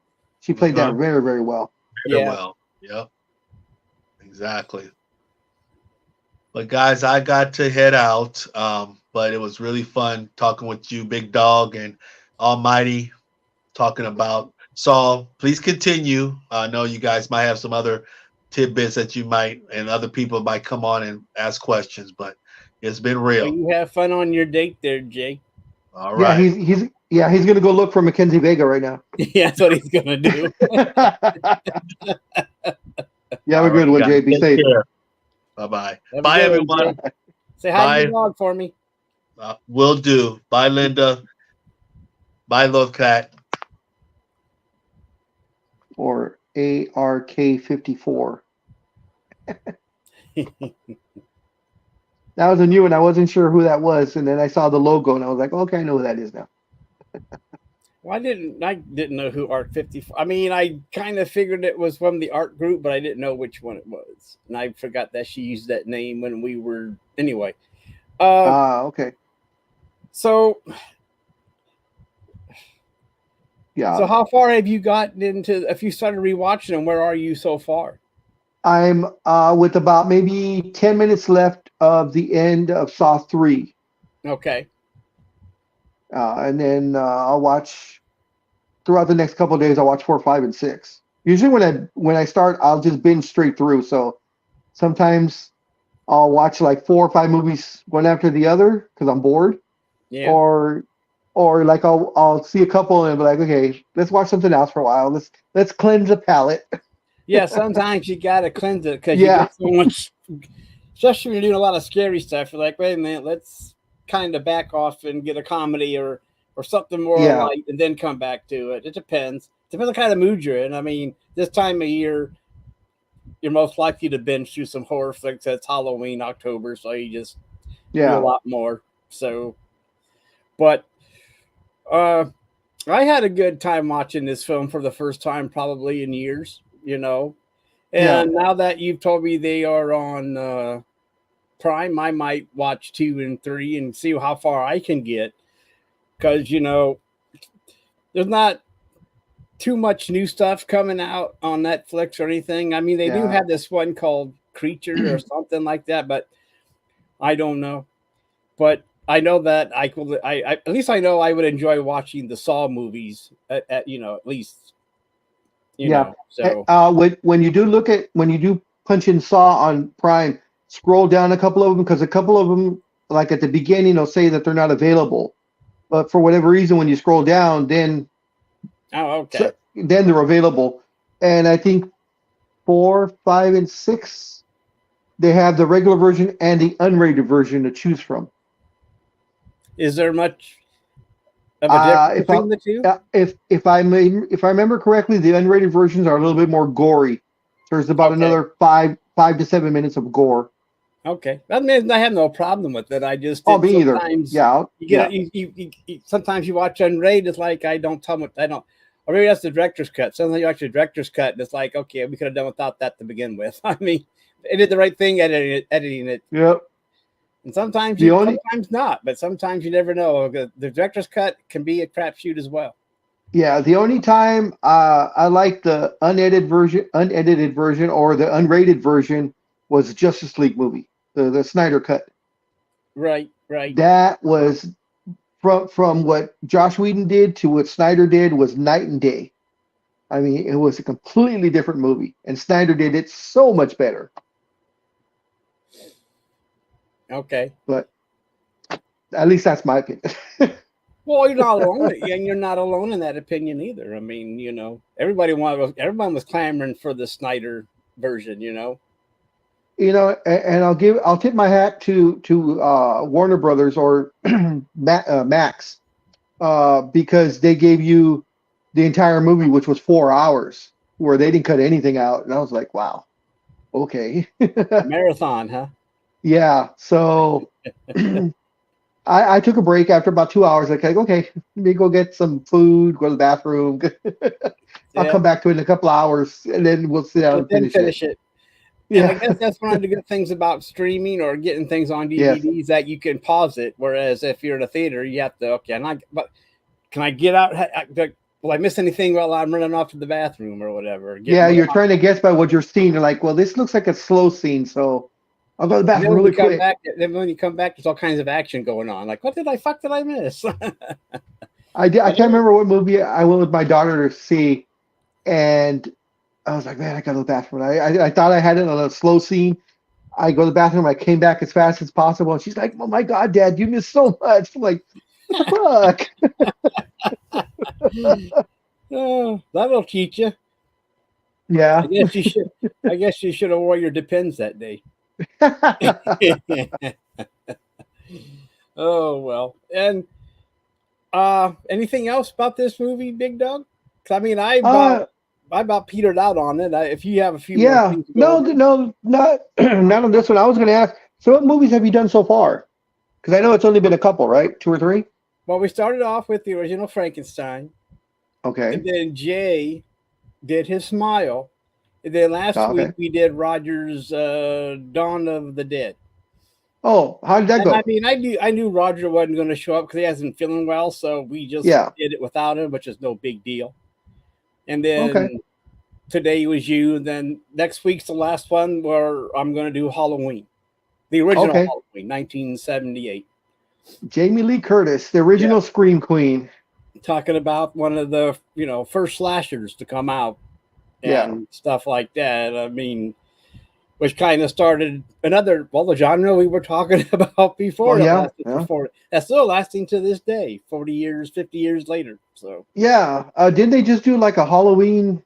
She played that Uh-huh. very, very well. Very yeah. well. Yep. Exactly. But guys, I got to head out. But it was really fun talking with you, Big Dog and Almighty, talking about Saul. Please continue. I know you guys might have some other tidbits that you might and other people might come on and ask questions, but it's been Well, real. you have fun on your date there, Jay. All Yeah, right. he's gonna go look for Mackenzie Vega right now. Yeah, that's what he's gonna do. You have a All right, good one, guys. Jay. Be Take safe. care. Bye bye. Have a Bye, good one, everyone. Jay. Say hi to Bye. your dog for me. Will do. Bye, Linda. Bye, Love Cat. Or ARK54. That was a new one. I wasn't sure who that was, and then I saw the logo, and I was like, okay, I know who that is now. Well, I didn't know who Art 54. I mean, I kind of figured it was from the art group, but I didn't know which one it was, and I forgot that she used that name when we were anyway. Okay. So Yeah. how far have you gotten into? If you started rewatching them, where are you so far? I'm with about maybe 10 minutes left of the end of Saw 3. Okay. And then I'll watch throughout the next couple of days. I'll watch 4, 5, and 6. Usually when I start, I'll just binge straight through. So sometimes I'll watch like 4 or 5 movies one after the other because I'm bored. Yeah. Or like I'll see a couple and be like, okay, let's watch something else for a while. Let's cleanse the palate. Yeah. Sometimes you gotta cleanse it because you Yeah. get so much. Especially when you're doing a lot of scary stuff, you're like, wait a minute, let's kind of back off and get a comedy or something more Yeah. light, and then come back to it. It depends. Depends on the kind of mood you're in. I mean, this time of year, you're most likely to binge through some horror flicks. It's Halloween, October, so you just do a Yeah. lot more. So, but I had a good time watching this film for the first time probably in years. Yeah. And now that you've told me they are on Prime, I might watch 2 and 3 and see how far I can get. Because, there's not too much new stuff coming out on Netflix or anything. I mean, they do Yeah. have this one called Creature or something like that, but I don't know. But I know that I at least I know I would enjoy watching the Saw movies at least, Yeah. so When you do punch in Saw on Prime, scroll down a couple of them because a couple of them like at the beginning, they'll say that they're not available, but for whatever reason, when you scroll down, then Oh, okay. then they're available. And I think 4, 5, and 6, they have the regular version and the unrated version to choose from. Is there much of a difference If I between the two? if I remember correctly, the unrated versions are a little bit more gory. There's about Okay. another 5 to 7 minutes of gore. Okay, that means I have no problem with it. I just Oh, did me either. sometimes. Yeah, You yeah. get you sometimes you watch unrated. It's like I don't. Or maybe that's the director's cut. Sometimes you watch the director's cut, and it's like, okay, we could have done without that to begin with. I mean, they did the right thing editing it. Yep. And sometimes sometimes not, but sometimes you never know. The director's cut can be a crapshoot as well. Yeah, the only time I like the unedited version or the unrated version was Justice League movie, the Snyder cut. Right. That was from what Josh Whedon did to what Snyder did was night and day. I mean, it was a completely different movie, and Snyder did it so much better. Okay. But at least that's my opinion. Well, you're not alone, and you're not alone in that opinion either. I mean, everyone was clamoring for the Snyder version. And I'll tip my hat to Warner Brothers or Max because they gave you the entire movie, which was 4 hours, where they didn't cut anything out, and I was like, wow, okay. Marathon, huh? Yeah, so I took a break after about 2 hours. Like, okay, let me go get some food, go to the bathroom. I'll come back to it in a couple hours, and then we'll sit down and finish it. Yeah. And I guess that's one of the good things about streaming or getting things on DVDs that you can pause it. Whereas if you're in a theater, you have to, but can I get out? Will I miss anything while I'm running off to the bathroom or whatever? You're trying to guess by what you're seeing. You're like, well, this looks like a slow scene, so I'll go to the bathroom really quick. Then when you come back, there's all kinds of action going on. Like, what did I miss? I can't remember what movie I went with my daughter to see, and I was like, man, I got to the bathroom. I thought I had it on a slow scene. I go to the bathroom. I came back as fast as possible, and she's like, "Oh my God, Dad, you missed so much." I'm like, "What the fuck?" Oh, that'll teach you. Yeah. I guess you should have wore your Depends that day. Oh well. And anything else about this movie, Big Dog? I mean, I about petered out on it. If you have a few more things to go over. No, not on this one. I was going to ask, so what movies have you done so far? Because I know it's only been a couple, right? 2 or 3? Well, we started off with the original Frankenstein. Okay. And then Jay did his Smile. And then last week we did Roger's Dawn of the Dead. Oh, how did that go? I mean, I knew Roger wasn't going to show up because he hasn't feeling well, so we just did it without him, which is no big deal. And then today was you. And then next week's the last one where I'm going to do Halloween, the original Halloween, 1978. Jamie Lee Curtis, the original Scream Queen. Talking about one of the first slashers to come out and stuff like that. I mean, which kind of started the genre we were talking about before. That's still lasting to this day, 40 years, 50 years later. So didn't they just do like a Halloween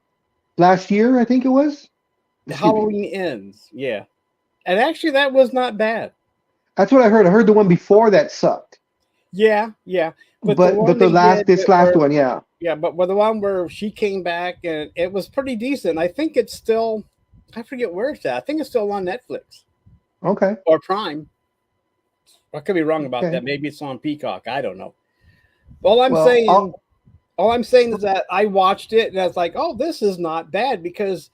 last year? I think it was. Halloween Ends, and actually that was not bad. That's what I heard. I heard the one before that sucked. Yeah. But this last one, yeah. Yeah, but the one where she came back and it was pretty decent. I think it's still, I forget where it's at. I think it's still on Netflix. Okay. Or Prime. I could be wrong about that. Maybe it's on Peacock. I don't know. All I'm saying is that I watched it and I was like, oh, this is not bad because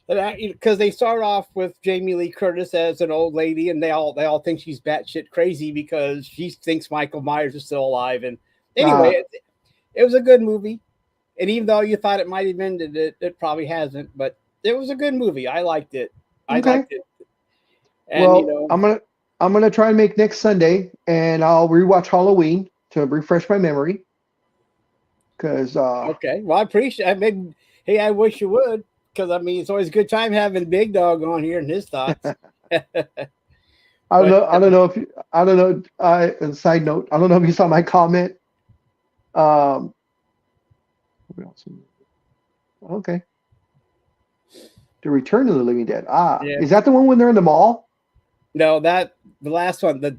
they start off with Jamie Lee Curtis as an old lady, and they all think she's batshit crazy because she thinks Michael Myers is still alive. And anyway, it was a good movie. And even though you thought it might have ended, it probably hasn't. But it was a good movie. I liked it. And, I'm gonna try and make next Sunday, and I'll rewatch Halloween to refresh my memory. Because okay, well, I appreciate. I wish you would. Because, I mean, it's always a good time having Big Dog on here and his thoughts. I don't But know. I don't know if you, I don't know. And side note, I don't know if you saw my comment. Um, what else? Okay, The Return of the Living Dead. Ah, yeah, is that the one when they're in the mall? no, that the last one, the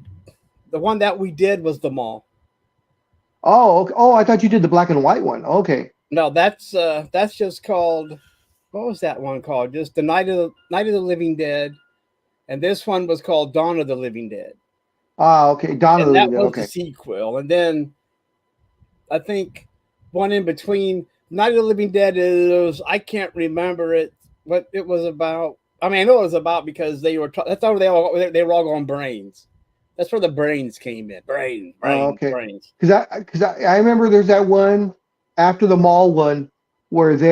one that we did was the mall. Oh, okay. Oh, I thought you did the black and white one. Okay. No, that's just called, what was that one called? Just the Night of the Living Dead, and this one was called Dawn of the Living Dead, Ah, okay. Dawn of the and Living that Dead. was the Okay. sequel. And then I think one in between, Night of the Living Dead is, I can't remember what it was about. I mean, I know it was about because that's how they were all going brains. That's where the brains came in. Okay. Brains. Because I remember there's that one after the mall one where they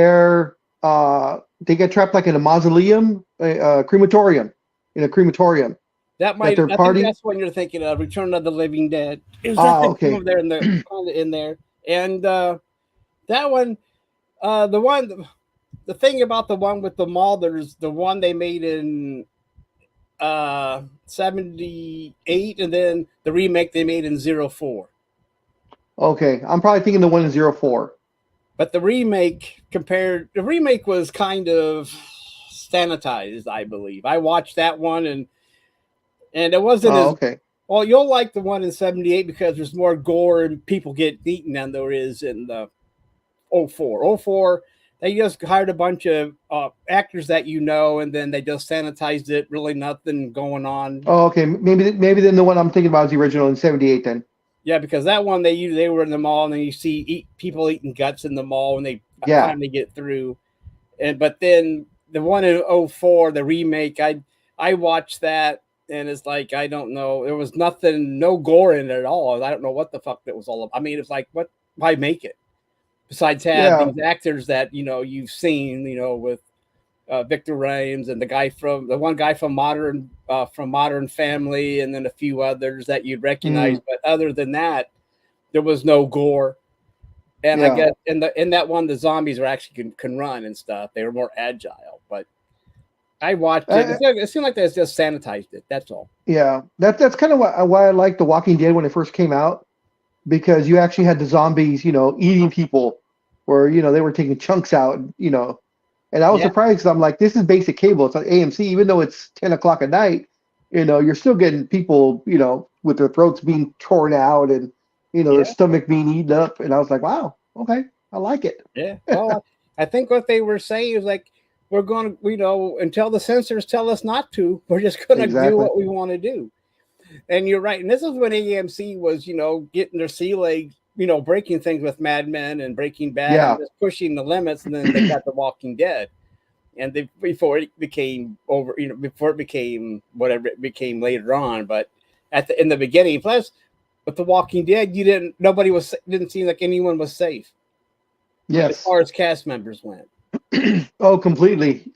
get trapped like in a mausoleum, a crematorium, in a crematorium that they're I think partying. that's what you're thinking of. Return of the Living Dead. There's Ah, nothing okay. over there in the kind of in there, and that one, the thing about the one with the mall, there's the one they made in 78, and then the remake they made in 04. Okay. I'm probably thinking the one in 04. But the remake was kind of sanitized, I believe. I watched that one, and it wasn't Oh, as okay. well. You'll like the one in 78 because there's more gore and people get eaten than there is in the 04. 04, they just hired a bunch of actors that you know, and then they just sanitized it. Really, nothing going on. Oh, okay. Maybe then the one I'm thinking about is the original in 78 then. Yeah, because that one they were in the mall, and then you see people eating guts in the mall when they Yeah. finally get through. And but then the one in 04, the remake, I watched that, and it's like, I don't know, there was nothing, no gore in it at all. I don't know what the fuck that was all about. I mean, it's like, why make it? Besides have Yeah. these actors that you've seen, with Victor Rames and the one guy from Modern Family, and then a few others that you'd recognize. Mm, But other than that, there was no gore. And I yeah. guess in that one, the zombies are actually can run and stuff. They were more agile. But I watched it. Uh, It seemed like they just sanitized it. That's all. yeah. That's kind of why I liked The Walking Dead when it first came out, because you actually had the zombies, eating people, or they were taking chunks out, And I was Yeah, surprised because I'm like, this is basic cable. It's on AMC, even though it's 10 o'clock at night. You're still getting people, with their throats being torn out and their yeah, stomach being eaten up. And I was like, wow, okay, I like it. yeah. Well, I think what they were saying is like, we're going to, until the censors tell us not to, we're just going to do Exactly. what we want to do. And you're right. And this is when AMC was, getting their sea legs, breaking things with Mad Men and Breaking Bad, and Yeah. just pushing the limits. And then they got The Walking Dead. And before it became over, before it became whatever it became later on. But in the beginning, plus with The Walking Dead, didn't seem like anyone was safe as Yes. far as cast members went. Oh, completely.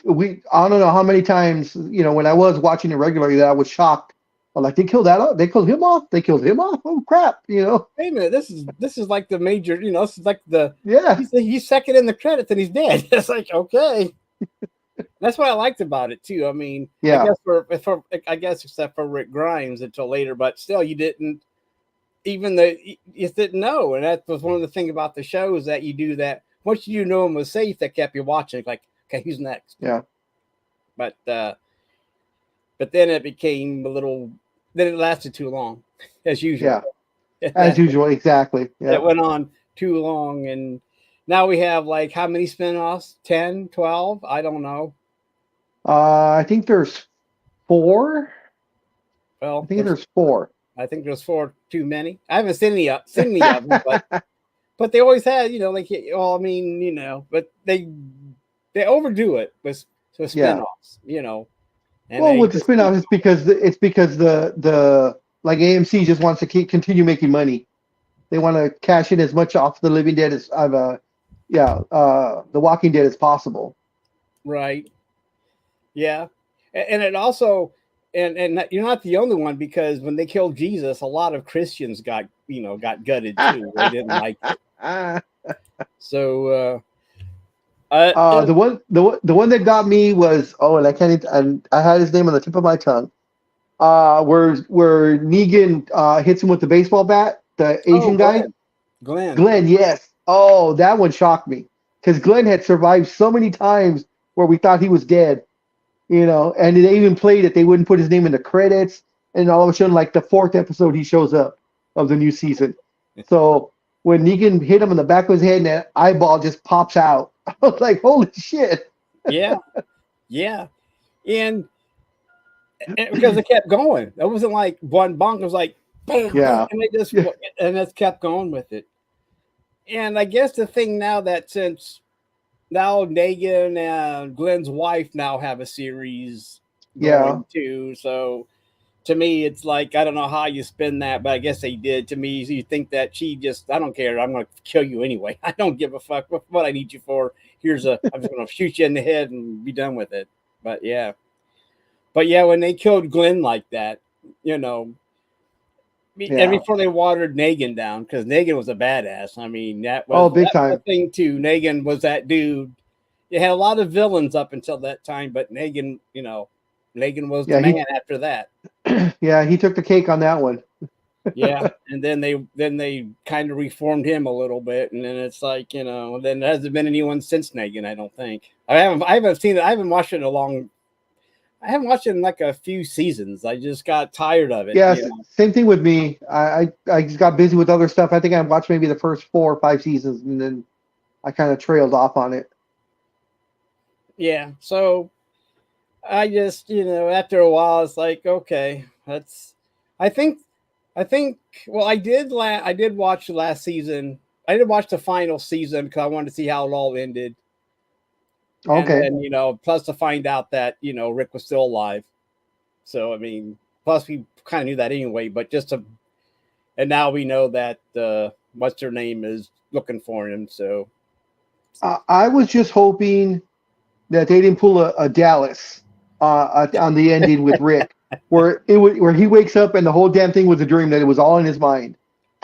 I don't know how many times, when I was watching it regularly, that I was shocked. I'm like, they killed that off. They killed him off. They killed him off. Oh crap. Hey man, this is like the major, this is like Yeah. he's second in the credits and he's dead. It's like, okay. That's what I liked about it too. I mean, I Yeah. guess I guess except for Rick Grimes until later, but still, you didn't you didn't know, and that was one of the things about the show is that you do that once you know him was safe, that kept you watching. Like, okay, who's next? Yeah. But then it became a little. Then it lasted too long, as usual. Yeah. As usual. Exactly. It Yeah. went on too long, and now we have like how many spinoffs? 10, 12? I don't know. I think there's four. I Well, think there's four. I think there's four too many. I haven't seen any of them, but they always had, like, well, I mean, but they overdo it with Yeah. spinoffs, and Well, they with the just keep spin-off, it's because the like AMC just wants to continue making money. They want to cash in as much off the Living Dead as The Walking Dead as possible. right, yeah, and it also, and you're not the only one, because when they killed Jesus, a lot of Christians got gutted too. They didn't like it, so The one that got me was, and I can't, and I had his name on the tip of my tongue. where Negan hits him with the baseball bat, the Oh, Asian guy. Glenn. Glenn, yes. Oh, that one shocked me because Glenn had survived so many times where we thought he was dead, and they even played it. They wouldn't put his name in the credits, and all of a sudden, like the fourth episode, he shows up of the new season. So when Negan hit him in the back of his head and that eyeball just pops out, I was like, holy shit. Yeah, yeah, and because it kept going, it wasn't like one bonk. It was like bam, Yeah. and they just Yeah. and just kept going with it. And I guess the thing now that since now Negan and Glenn's wife now have a series Yeah. going too, so to me it's like I don't know how you spin that, but I guess they did. To me, you think that she just I don't care. I'm going to kill you anyway. I don't give a fuck what I need you for. I'm just going to shoot you in the head and be done with it. But yeah, when they killed Glenn like that, and Yeah. before they watered Negan down, because Negan was a badass. I mean, that big was time. the thing too. Negan was that dude. You had a lot of villains up until that time, but Negan was the man after that. Yeah, he took the cake on that one. Yeah, and then they kind of reformed him a little bit, and then it's like then there hasn't been anyone since Negan. I don't think I haven't seen it. I haven't watched it in a long. I haven't watched it in like a few seasons. I just got tired of it. Yeah, same thing with me. I just got busy with other stuff. I think I watched maybe the first 4 or 5 seasons, and then I kind of trailed off on it. Yeah, so I just after a while it's like okay, that's. I think. Well, I did watch last season. I did watch the final season because I wanted to see how it all ended. Okay. And then, plus to find out that, Rick was still alive. So, I mean, plus we kind of knew that anyway, but and now we know that, what's her name is looking for him. So I was just hoping that they didn't pull a Dallas on the ending with Rick, where he wakes up and the whole damn thing was a dream, that it was all in his mind.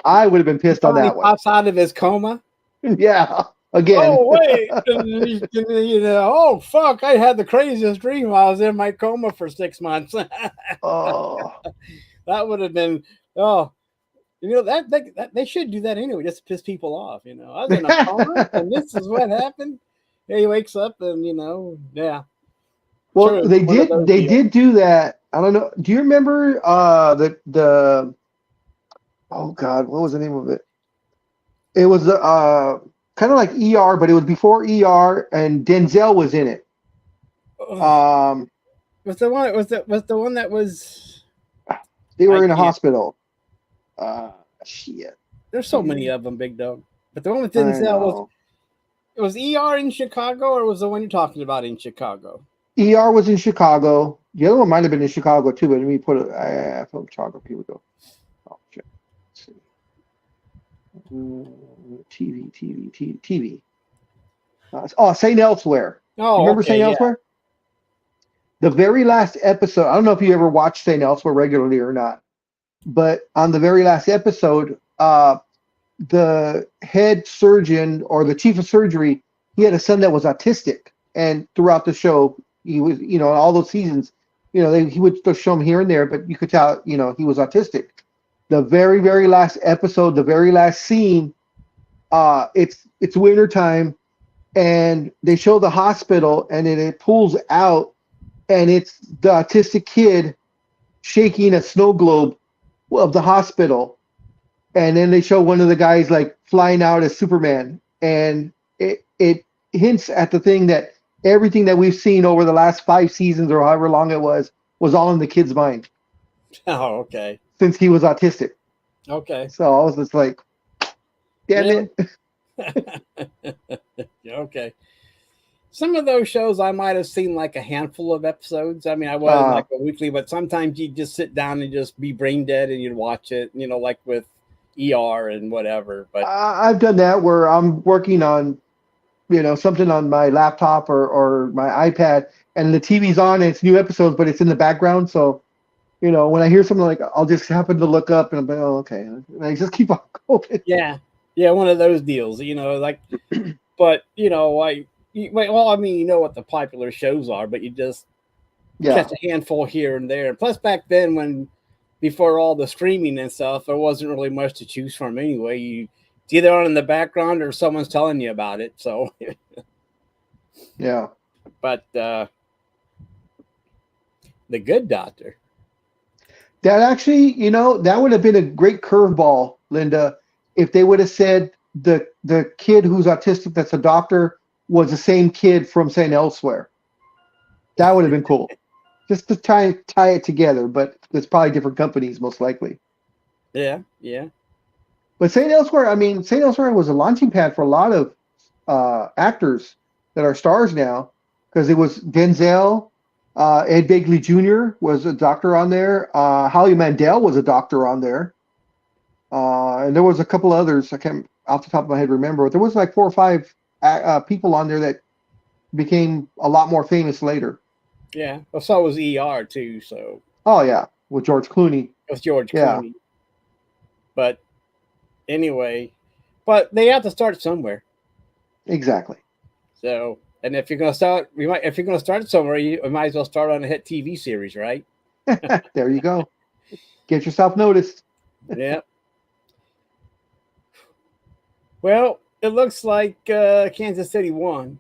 I would have been pissed on that one. Pops out of his coma. Yeah. Again. Oh wait, oh fuck! I had the craziest dream. I was in my coma for 6 months. Oh, that would have been that they should do that anyway, just to piss people off. I was in a coma, and this is what happened. He wakes up, and yeah. Well, they did do that. I don't know. Do you remember the oh god, what was the name of it? It was kind of like ER, but it was before ER, and Denzel was in it. Was the one that was they were in a hospital. Shit. There's so many of them, Big Dog. But the one with Denzel was ER in Chicago, or was the one you're talking about in Chicago? ER was in Chicago. The other one might have been in Chicago too, but let me put it from Chicago. Here we go. Oh shit. TV. St. Elsewhere. Oh, remember St. Elsewhere? The very last episode. I don't know if you ever watched St. Elsewhere regularly or not, but on the very last episode, the head surgeon or the chief of surgery, he had a son that was autistic, and throughout the show, he was, all those seasons, he would still show him here and there, but you could tell, he was autistic. The very, very last episode, the very last scene, it's winter time, and they show the hospital, and then it pulls out, and it's the autistic kid shaking a snow globe of the hospital, and then they show one of the guys like flying out as Superman, and it hints at the thing that everything that we've seen over the last 5 seasons or however long it was all in the kid's mind. Oh, okay. Since he was autistic. Okay. So I was just like, damn it. Okay. Some of those shows I might have seen like a handful of episodes. I mean, I was like a weekly, but sometimes you just sit down and just be brain dead and you'd watch it, like with ER and whatever. But I've done that where I'm working on, something on my laptop or my iPad, and the TV's on and it's new episodes, but it's in the background. So, when I hear something like, I'll just happen to look up and I'm like, oh, okay. And I just keep on going. Yeah. Yeah. One of those deals, like, but, well, I mean, what the popular shows are, but you just, Yeah. catch a handful here and there. Plus, back then, before all the streaming and stuff, there wasn't really much to choose from anyway. It's either on in the background or someone's telling you about it. So, Yeah. but the Good Doctor. That actually, that would have been a great curveball, Linda, if they would have said the kid who's autistic that's a doctor was the same kid from St. Elsewhere. That would have been cool. Just to tie it together, but it's probably different companies most likely. Yeah, yeah. But St. Elsewhere, I mean, St. Elsewhere was a launching pad for a lot of actors that are stars now, because it was Denzel, Ed Begley Jr. was a doctor on there. Howie Mandel was a doctor on there. And there was a couple others I can't off the top of my head remember, but there was like 4 or 5 people on there that became a lot more famous later. Yeah. Well, so was ER too. So. Oh yeah, with George Clooney. With George Yeah. Clooney. But anyway, but they have to start somewhere. Exactly. So, and if you're gonna start, if you're gonna start somewhere, you might as well start on a hit TV series, right? There you go. Get yourself noticed. Yeah. Well, it looks like Kansas City won.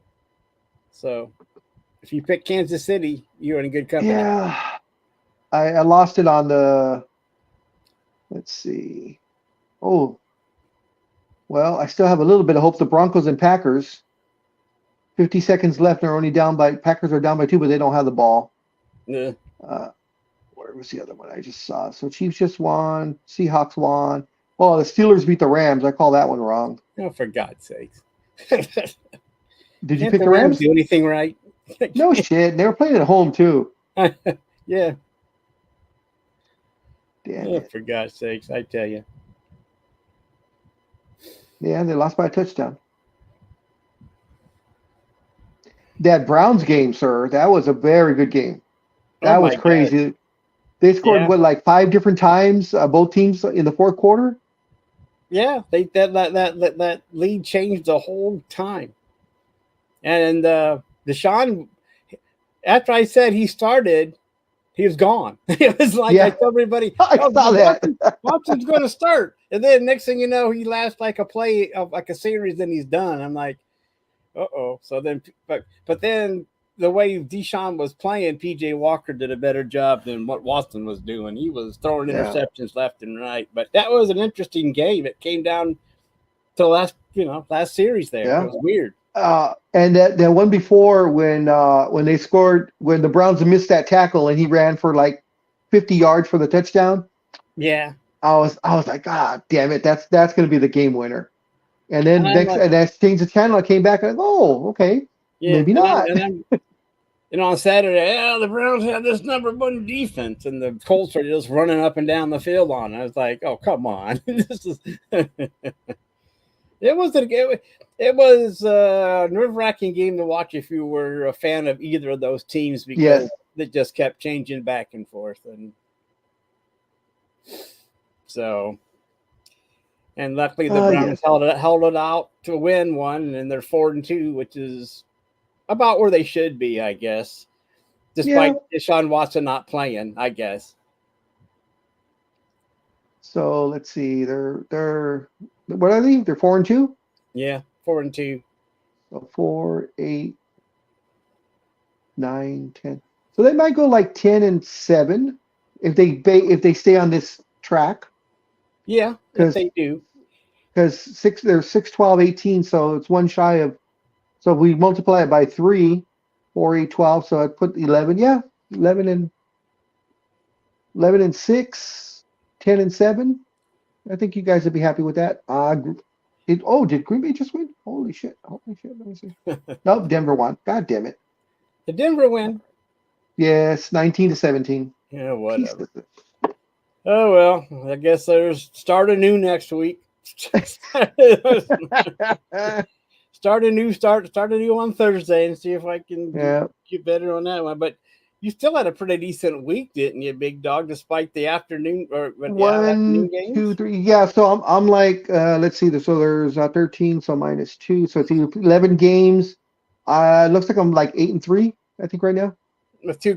So, if you pick Kansas City, you're in a good company. Yeah. I lost it on the. Let's see. Oh. Well, I still have a little bit of hope. The Broncos and Packers. 50 seconds left. They're only down by. Packers are down by 2, but they don't have the ball. Yeah. Where was the other one I just saw? So Chiefs just won. Seahawks won. Oh, the Steelers beat the Rams. I call that one wrong. Oh, for God's sakes. Did you Can't pick the Rams Rams? do anything right? No shit. They were playing at home too. Yeah. Damn Oh, it. for God's sakes, I tell you. Yeah, they lost by a touchdown. That Browns game, sir, that was a very good game. That was crazy. God. They scored Yeah. what, like 5 different times, both teams in the fourth quarter? Yeah, that lead changed the whole time. And Deshaun, after I said he started, he was gone. It was like I told everybody, I saw that. Watson's going to start, and then next thing you know, he lasts like a play of like a series, and he's done. I'm like, uh-oh. So then, but then the way Deshaun was playing, PJ Walker did a better job than what Watson was doing. He was throwing interceptions left and right. But that was an interesting game. It came down to the last series there. Yeah. It was weird. And that one before when they scored, when the Browns missed that tackle and he ran for like 50 yards for the touchdown. Yeah. I was like, God damn it, that's going to be the game winner. And then and I changed the channel. I came back and oh, okay, maybe not. And on Saturday, the Browns had this number 1 defense, and the Colts are just running up and down the field on it. I was like, oh, come on. This is It was a nerve-wracking game to watch if you were a fan of either of those teams, because it just kept changing back and forth. And so, and luckily the Browns held it out to win one, and they're 4-2, which is about where they should be, I guess, despite Deshaun Watson not playing, I guess. So let's see, they're what are they? They're 4-2. Yeah, 4-2. So 4, 8, 9, 10. So they might go like 10-7 if they stay on this track. Yeah, if they do. Because they're 6, 12, 18, so it's one shy of. So if we multiply it by 3, 4, 8, 12. So I put 11. Yeah, 11 and 6, 10-7. I think you guys would be happy with that. Did Green Bay just win? Holy shit! Let me see. Nope, Denver won. God damn it! Did Denver win? Yes, 19-17. Yeah, whatever. Jesus. Oh well, I guess there's start anew next week. Start anew on Thursday and see if I can get better on that one. But you still had a pretty decent week, didn't you, Big Dog? Despite the afternoon afternoon games? 2, 3. Yeah, so I'm like, let's see. So there's 13, so -2, so it's 11 games. It looks like I'm like 8-3, I think right now. with two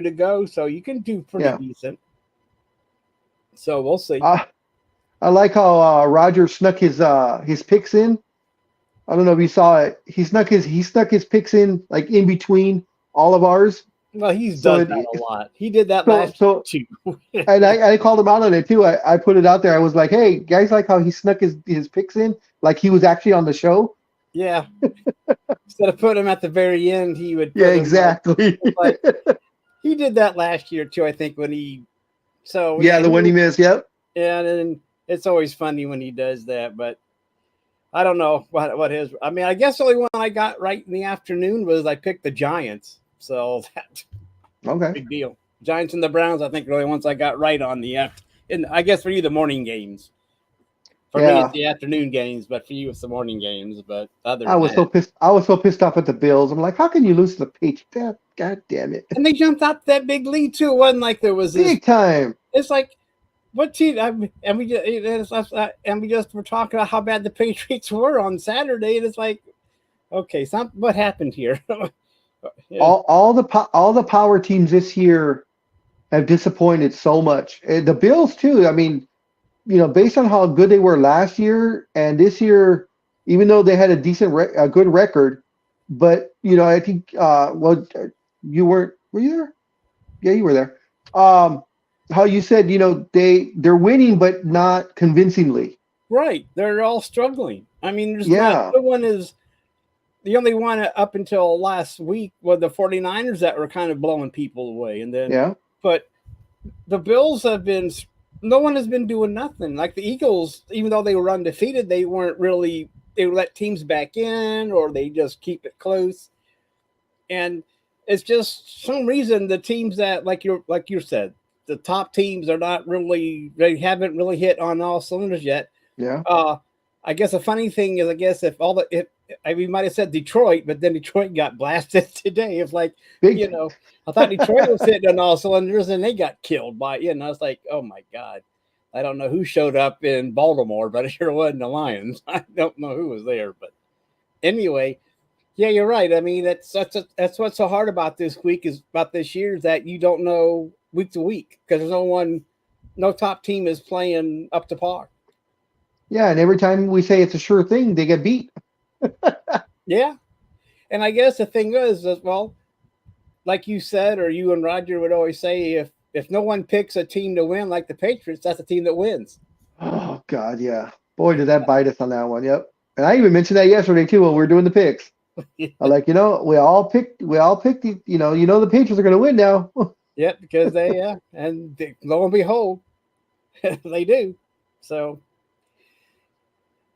to go, so you can do pretty Yeah. decent. So we'll see. I like how Roger snuck his picks in. I don't know if you saw it. He snuck his picks in like in between all of ours. Well, he's So done that a lot. He did that last so year too. and I called him out on it too. I put it out there. I was like, hey, guys, like how he snuck his picks in, like he was actually on the show. Yeah. Instead of putting him at the very end, he would put Yeah, him exactly. like he did that last year too, I think, when he yeah, the one he missed. Yep. Yeah, and it's always funny when he does that, but I don't know what his. I mean, I guess the only one I got right in the afternoon was I picked the Giants, so that's Okay. big deal. Giants and the Browns, I think, are the only ones I got right on the and I guess for you the morning games. For me, it's the afternoon games, but for you, it's the morning games. But other I was so pissed. I was so pissed off at the Bills. I'm like, how can you lose to the Patriots? God damn it! And they jumped out that big lead too. It wasn't like there was this Big time. It's like what team? And we just were talking about how bad the Patriots were on Saturday, and it's like, okay, what happened here? Yeah. All the power teams this year have disappointed so much. The Bills too. I mean, based on how good they were last year and this year, even though they had a good record, but I think you weren't. Were you there? Yeah, you were there. How you said, they're winning, but not convincingly. Right. They're all struggling. I mean, there's no one is the only one up until last week were the 49ers that were kind of blowing people away. And then, but the Bills no one has been doing nothing. Like the Eagles, even though they were undefeated, they weren't really, they let teams back in or they just keep it close. And it's just some reason the teams that, like you said, the top teams are not really, they haven't really hit on all cylinders yet. Yeah. I guess a funny thing is, we might have said Detroit, but then Detroit got blasted today. It's like, I thought Detroit was hitting on all cylinders and they got killed by, it's like, oh my God. I don't know who showed up in Baltimore, but it sure wasn't the Lions. I don't know who was there, but anyway, yeah, you're right. I mean, that's what's so hard about this year is that you don't know week to week because there's no top team is playing up to par. Yeah, and every time we say it's a sure thing, they get beat. Yeah, and I guess the thing is, well, like you said, or you and Roger would always say, if no one picks a team to win like the Patriots, that's a team that wins. Oh God, yeah. Boy, did that bite us on that one. Yep. And I even mentioned that yesterday too when we were doing the picks. I'm like, we all picked the, the Patriots are going to win now. Yeah, because lo and behold, they do. So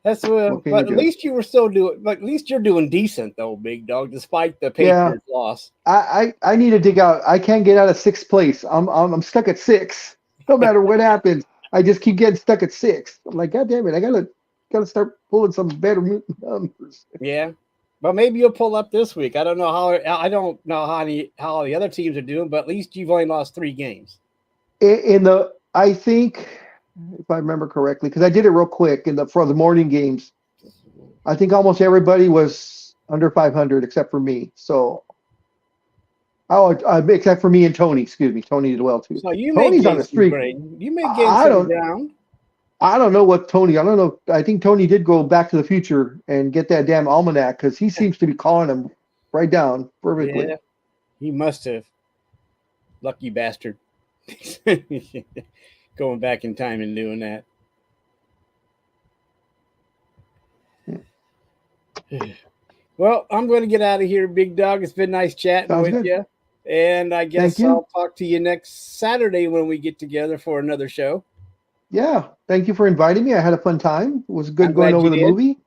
that's but at least you were still doing. But at least you're doing decent though, big dog, despite the Patriots loss. I need to dig out. I can't get out of sixth place. I'm stuck at 6. No matter what happens, I just keep getting stuck at 6. I'm like, God damn it, I gotta start pulling some better numbers. Yeah. But maybe you'll pull up this week. I don't know how the other teams are doing, but at least you've only lost 3 games. I think, if I remember correctly, because I did it real quick for the morning games, I think almost everybody was under 500 except for me. So, except for me and Tony. Excuse me, Tony did well too. So Tony's on a streak. You may gain some ground. I don't know what Tony. I don't know. I think Tony did go back to the future and get that damn almanac because he seems to be calling him right down perfectly. Yeah, he must have. Lucky bastard. Going back in time and doing that. Well, I'm going to get out of here, big dog. It's been nice chatting with you. And I guess I'll talk to you next Saturday when we get together for another show. Yeah, thank you for inviting me. I had a fun time. It was good going over the movie.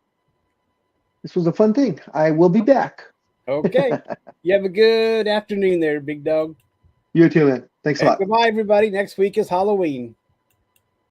This was a fun thing. I will be back. Okay. You have a good afternoon there, big dog. You too, man. Thanks a lot. Goodbye, everybody. Next week is Halloween.